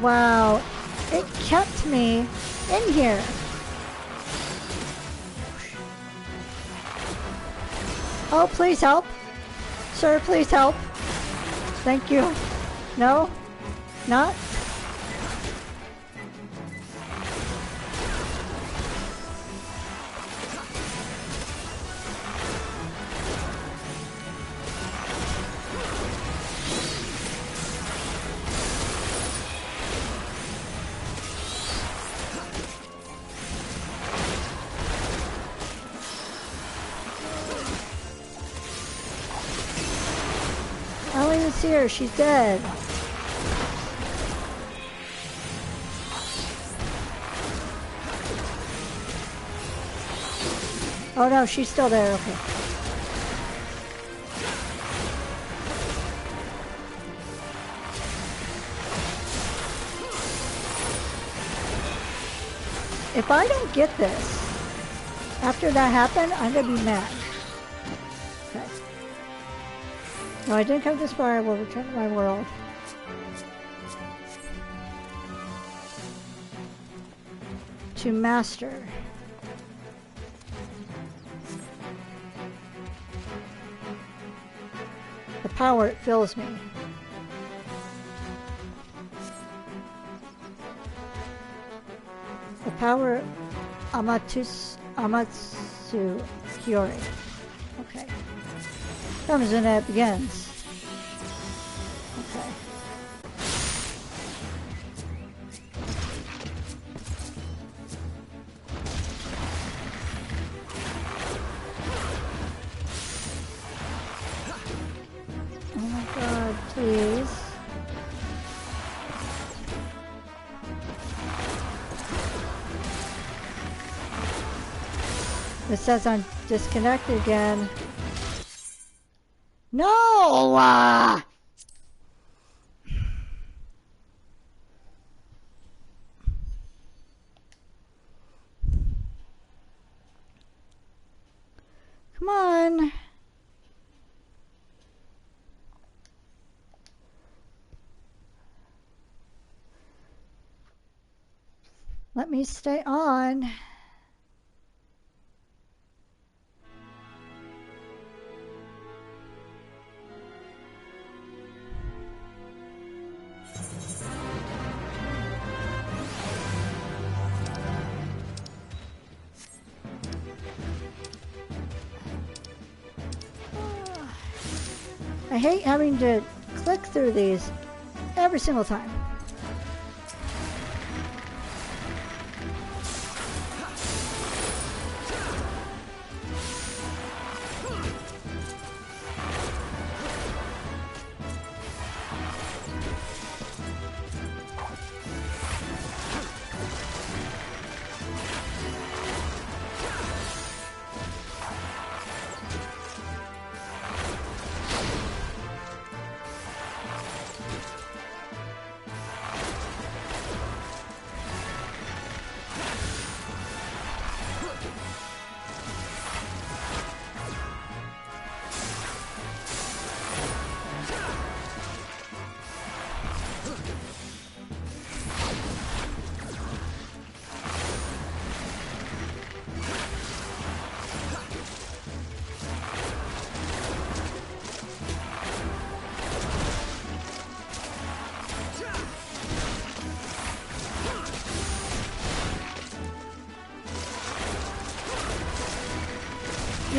Speaker 1: Wow. It kept me in here. Oh, please help. Sir, please help. Thank you. No? Not? Ellie's here. She's dead. Oh no, she's still there. Okay. If I don't get this, after that happened, I'm gonna be mad. Okay. No, I didn't come this far. I will return to my world. To master. The power, it fills me. The power, Amatsu Kyori. Okay. Comes when it begins. Okay. Oh my god, please. It says I'm disconnected again. No! Come on. Let me stay on. I hate having to click through these every single time.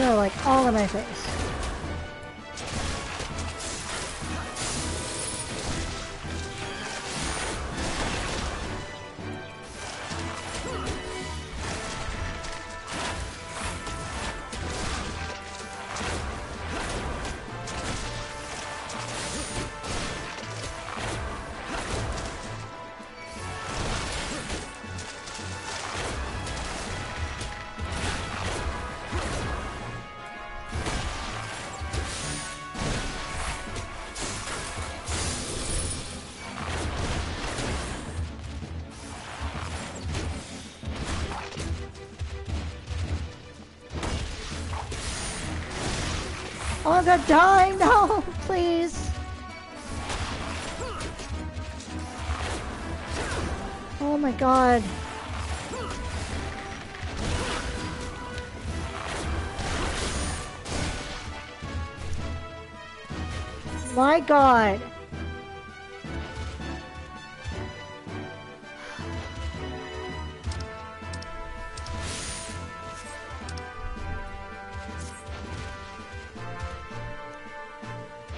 Speaker 1: they're like all in my face. Oh, I'm gonna die! No, please. Oh my god. My god.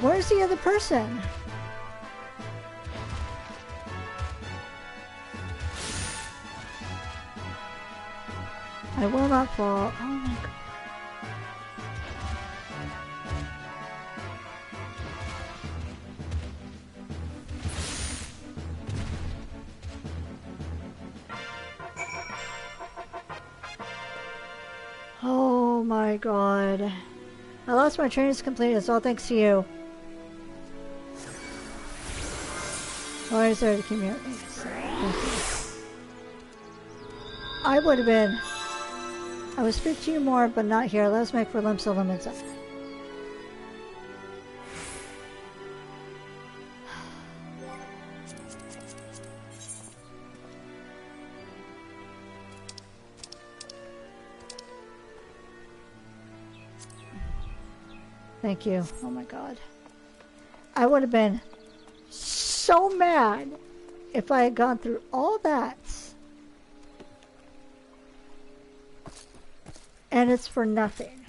Speaker 1: Where's the other person? I will not fall. Oh my god. Oh my god. I lost my training's complete. It's all thanks to you. Why is there to keep me up? I would have been. I was 15 more, but not here. Let's make for limps of limits. Thank you. Oh my god. I would have been so mad if I had gone through all that. And it's for nothing.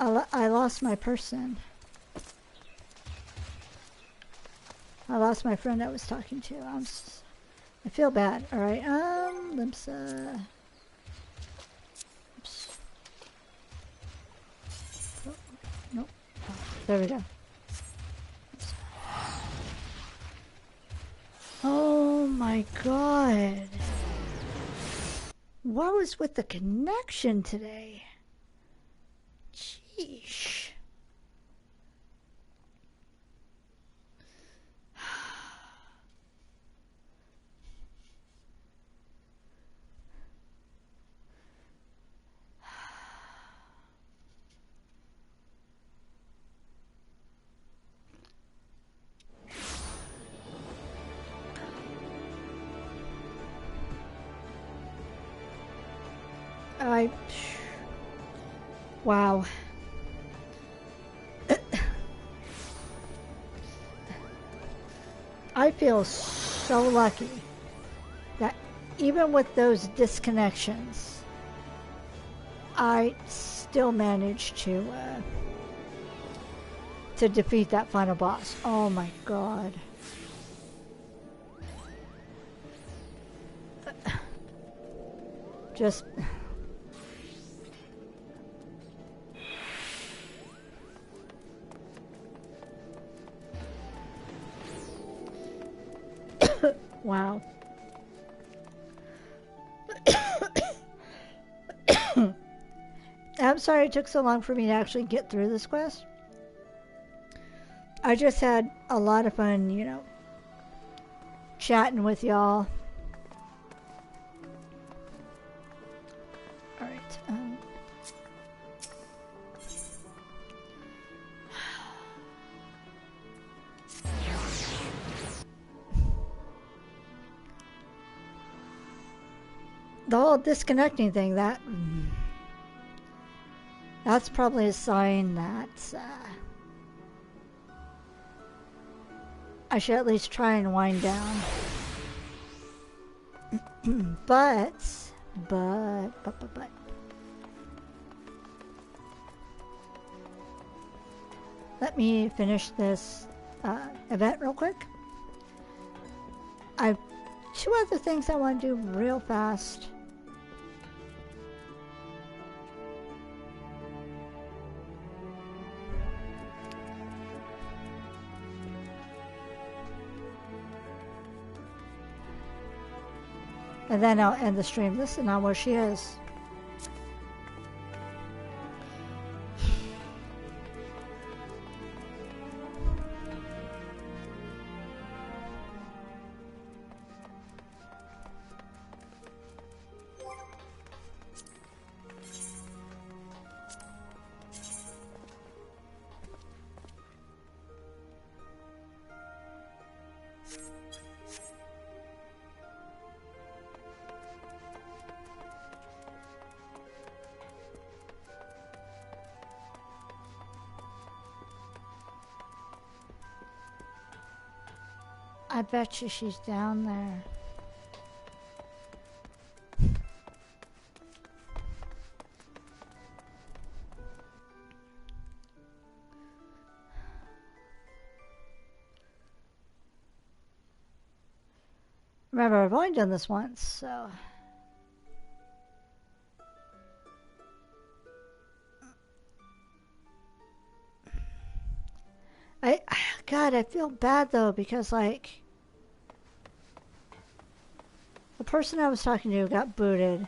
Speaker 1: I lost my person. I lost my friend I was talking to. I feel bad. All right. Oops. Oh, nope. Oh, there we go. Oops. Oh my god. What was with the connection today? Sheesh. Wow. I feel so lucky that even with those disconnections, I still managed to defeat that final boss. Oh my god. Just... Wow. I'm sorry it took so long for me to actually get through this quest. I just had a lot of fun, you know, chatting with y'all. Alright. The whole disconnecting thing, that's probably a sign that I should at least try and wind down. But But. Let me finish this event real quick. I have 2 other things I want to do real fast. And then I'll end the stream. Listen now where she is. I bet you she's down there. Remember, I've only done this once, so... God, I feel bad though, because like... the person I was talking to got booted.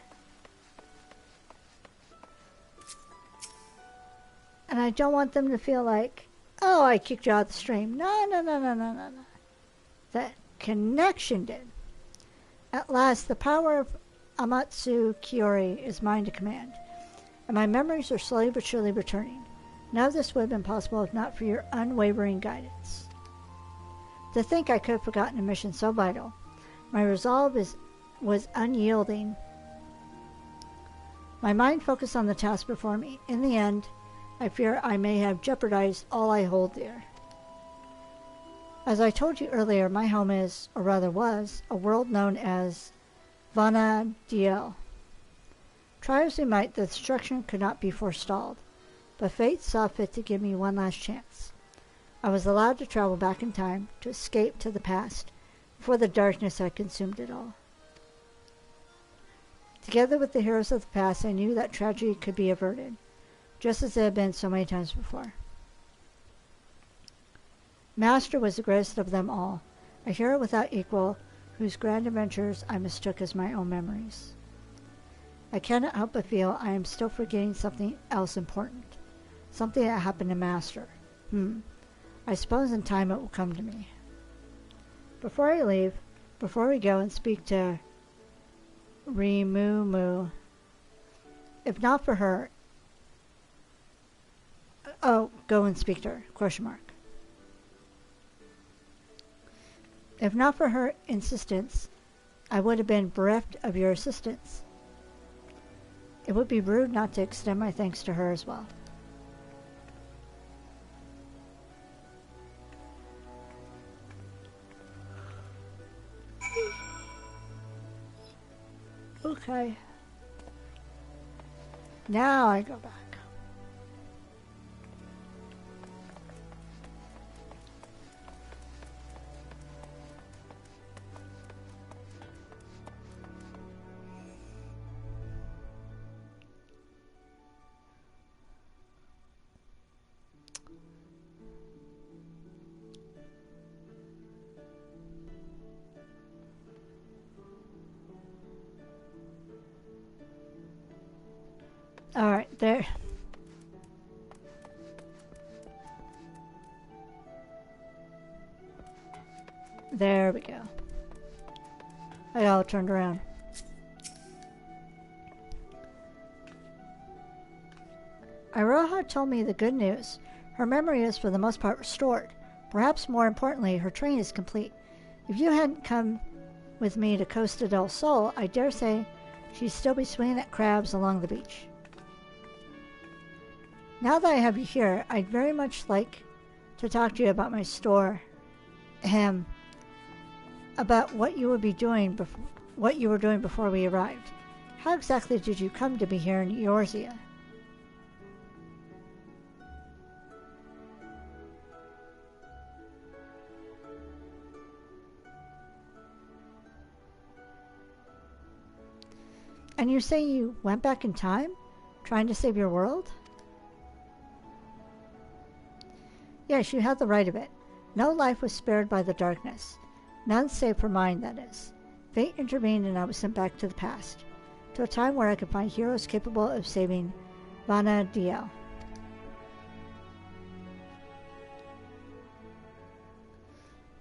Speaker 1: And I don't want them to feel like, oh, I kicked you out of the stream. No. That connection did. At last, the power of Amatsu Kiori is mine to command, and my memories are slowly but surely returning. None of this would have been possible if not for your unwavering guidance. To think I could have forgotten a mission so vital. My resolve was unyielding. My mind focused on the task before me. In the end, I fear I may have jeopardized all I hold dear. As I told you earlier, my home is, or rather was, a world known as Vanadiel. Try as we might, the destruction could not be forestalled, but fate saw fit to give me one last chance. I was allowed to travel back in time, to escape to the past, before the darkness had consumed it all. Together with the heroes of the past, I knew that tragedy could be averted, just as it had been so many times before. Master was the greatest of them all, a hero without equal, whose grand adventures I mistook as my own memories. I cannot help but feel I am still forgetting something else important, something that happened to Master. I suppose in time it will come to me. Before I leave, before we go and speak to Rimumu, if not for her... Oh, go and speak to her, question mark. If not for her insistence, I would have been bereft of your assistance. It would be rude not to extend my thanks to her as well. Okay. Now I go back. Alright, there. There we go. I all turned around. Iroha told me the good news. Her memory is for the most part restored. Perhaps more importantly, her training is complete. If you hadn't come with me to Costa del Sol, I dare say she'd still be swinging at crabs along the beach. Now that I have you here, I'd very much like to talk to you about my store. About what you would be doing what you were doing before we arrived. How exactly did you come to be here in Eorzea? And you say you went back in time, trying to save your world? Yes, you have the right of it. No life was spared by the darkness. None save for mine, that is. Fate intervened and I was sent back to the past, to a time where I could find heroes capable of saving Vana'diel.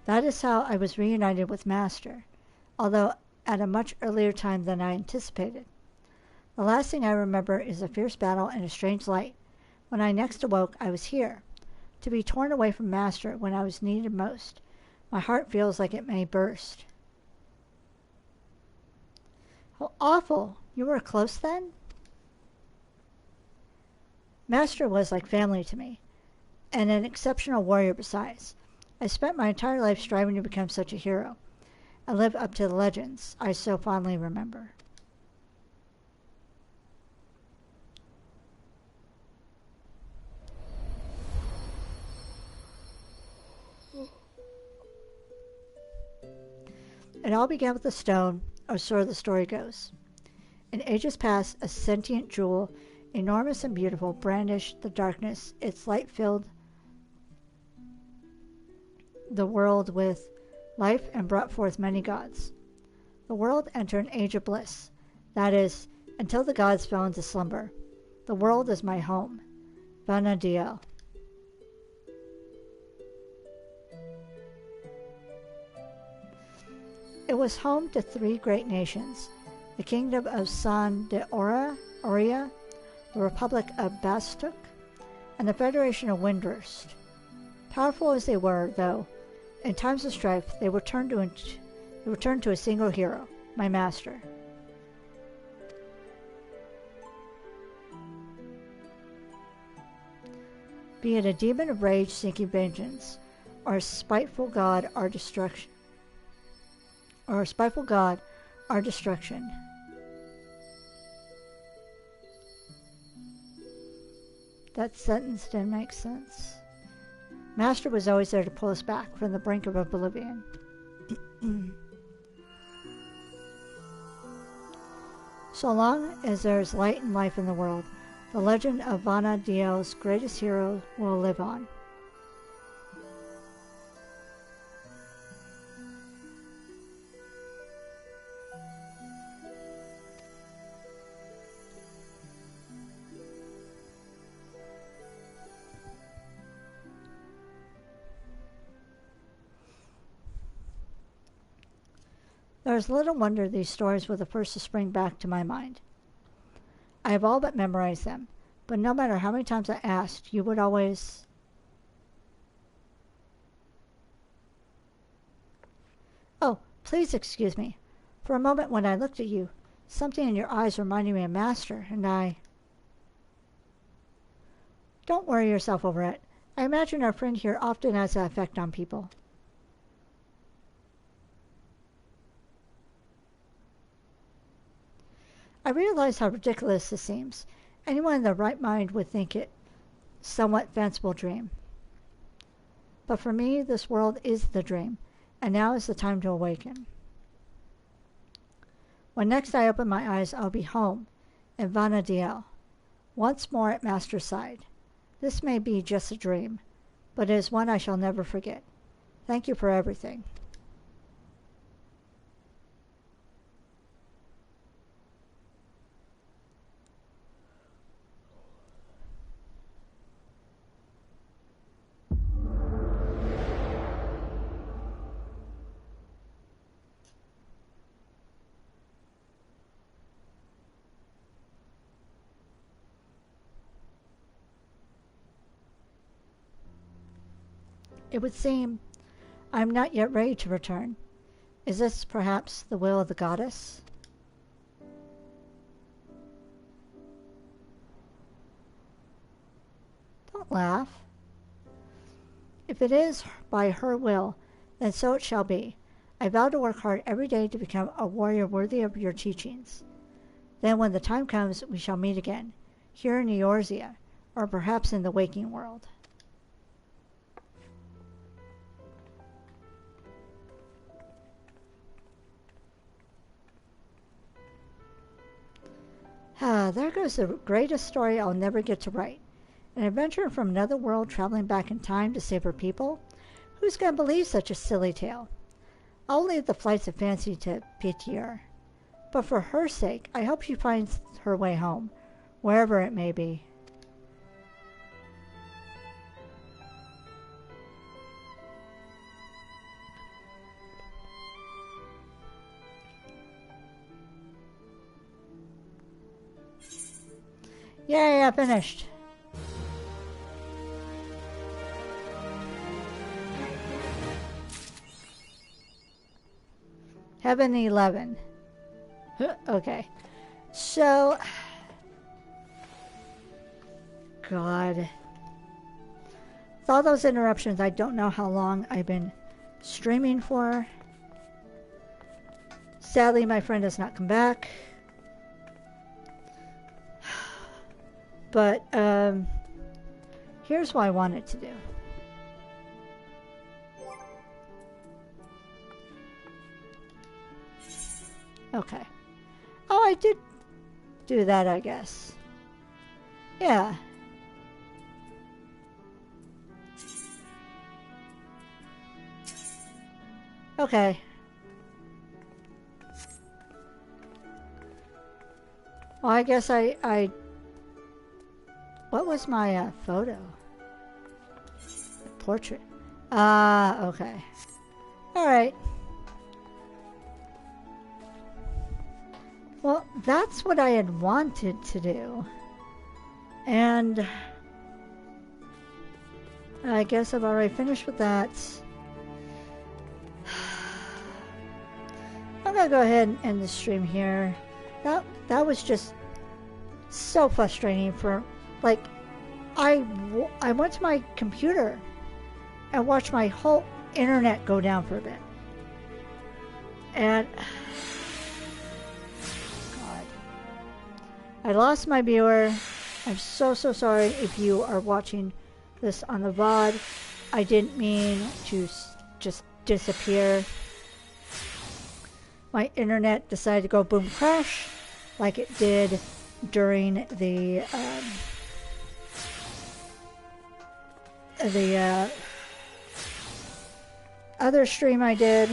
Speaker 1: That is how I was reunited with Master, although at a much earlier time than I anticipated. The last thing I remember is a fierce battle in a strange light. When I next awoke, I was here, to be torn away from Master when I was needed most. My heart feels like it may burst. How awful! You were close then? Master was like family to me, and an exceptional warrior besides. I spent my entire life striving to become such a hero, and live up to the legends I so fondly remember. It all began with a stone, or so the story goes. In ages past, a sentient jewel, enormous and beautiful, brandished the darkness. Its light filled the world with life and brought forth many gods. The world entered an age of bliss, that is, until the gods fell into slumber. The world is my home, Vana'diel. It was home to three great nations, the Kingdom of San de Oria, the Republic of Bastuk, and the Federation of Windurst. Powerful as they were, though, in times of strife, they were turned to a single hero, my master. Be it a demon of rage seeking vengeance, or a spiteful god, our destruction. That sentence didn't make sense. Master was always there to pull us back from the brink of oblivion. So long as there is light and life in the world, the legend of Vana'diel's greatest hero will live on. There is little wonder these stories were the first to spring back to my mind. I have all but memorized them, but no matter how many times I asked, you would always... Oh, please excuse me. For a moment when I looked at you, something in your eyes reminded me of Master, and I... Don't worry yourself over it. I imagine our friend here often has that effect on people. I realize how ridiculous this seems. Anyone in their right mind would think it somewhat fanciful dream. But for me, this world is the dream, and now is the time to awaken. When next I open my eyes, I'll be home, in Vana'diel, once more at Master's side. This may be just a dream, but it is one I shall never forget. Thank you for everything. It would seem I am not yet ready to return. Is this perhaps the will of the goddess? Don't laugh. If it is by her will, then so it shall be. I vow to work hard every day to become a warrior worthy of your teachings. Then when the time comes, we shall meet again, here in Eorzea, or perhaps in the waking world. There goes the greatest story I'll never get to write. An adventurer from another world traveling back in time to save her people? Who's going to believe such a silly tale? I'll leave the flights of fancy to Pitier. But for her sake, I hope she finds her way home, wherever it may be. Yay, I finished. Heaven 11. Okay. So, God. With all those interruptions, I don't know how long I've been streaming for. Sadly, my friend has not come back. But, here's what I wanted to do. Okay. Oh, I did do that, I guess. Yeah. Okay. Well, I guess I what was my photo? Portrait. Okay. Alright. Well, that's what I had wanted to do. And I guess I've already finished with that. I'm gonna go ahead and end the stream here. That was just so frustrating for, like, I went to my computer and watched my whole internet go down for a bit. And God, I lost my viewer. I'm so sorry if you are watching this on the VOD. I didn't mean to just disappear. My internet decided to go boom crash like it did during the other stream I did,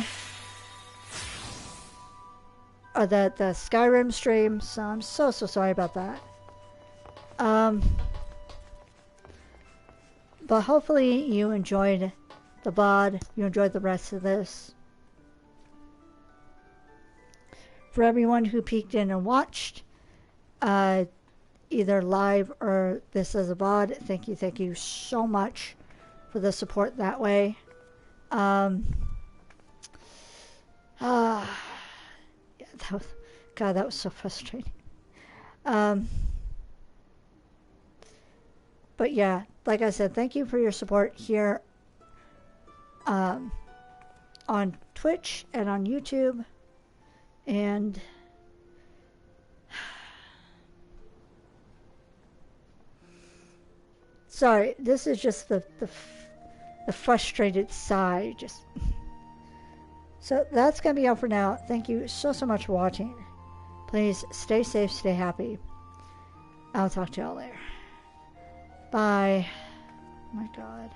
Speaker 1: the Skyrim stream. So I'm so sorry about that. But hopefully you enjoyed the VOD. You enjoyed the rest of this. For everyone who peeked in and watched, either live or this as a VOD, thank you so much for the support that way. Yeah, that was so frustrating. But yeah, like I said, thank you for your support here on Twitch and on YouTube. And sorry, this is just the frustrated sigh. Just so that's gonna be all for now. Thank you so much for watching. Please stay safe, stay happy. I'll talk to y'all later. Bye. Oh my God.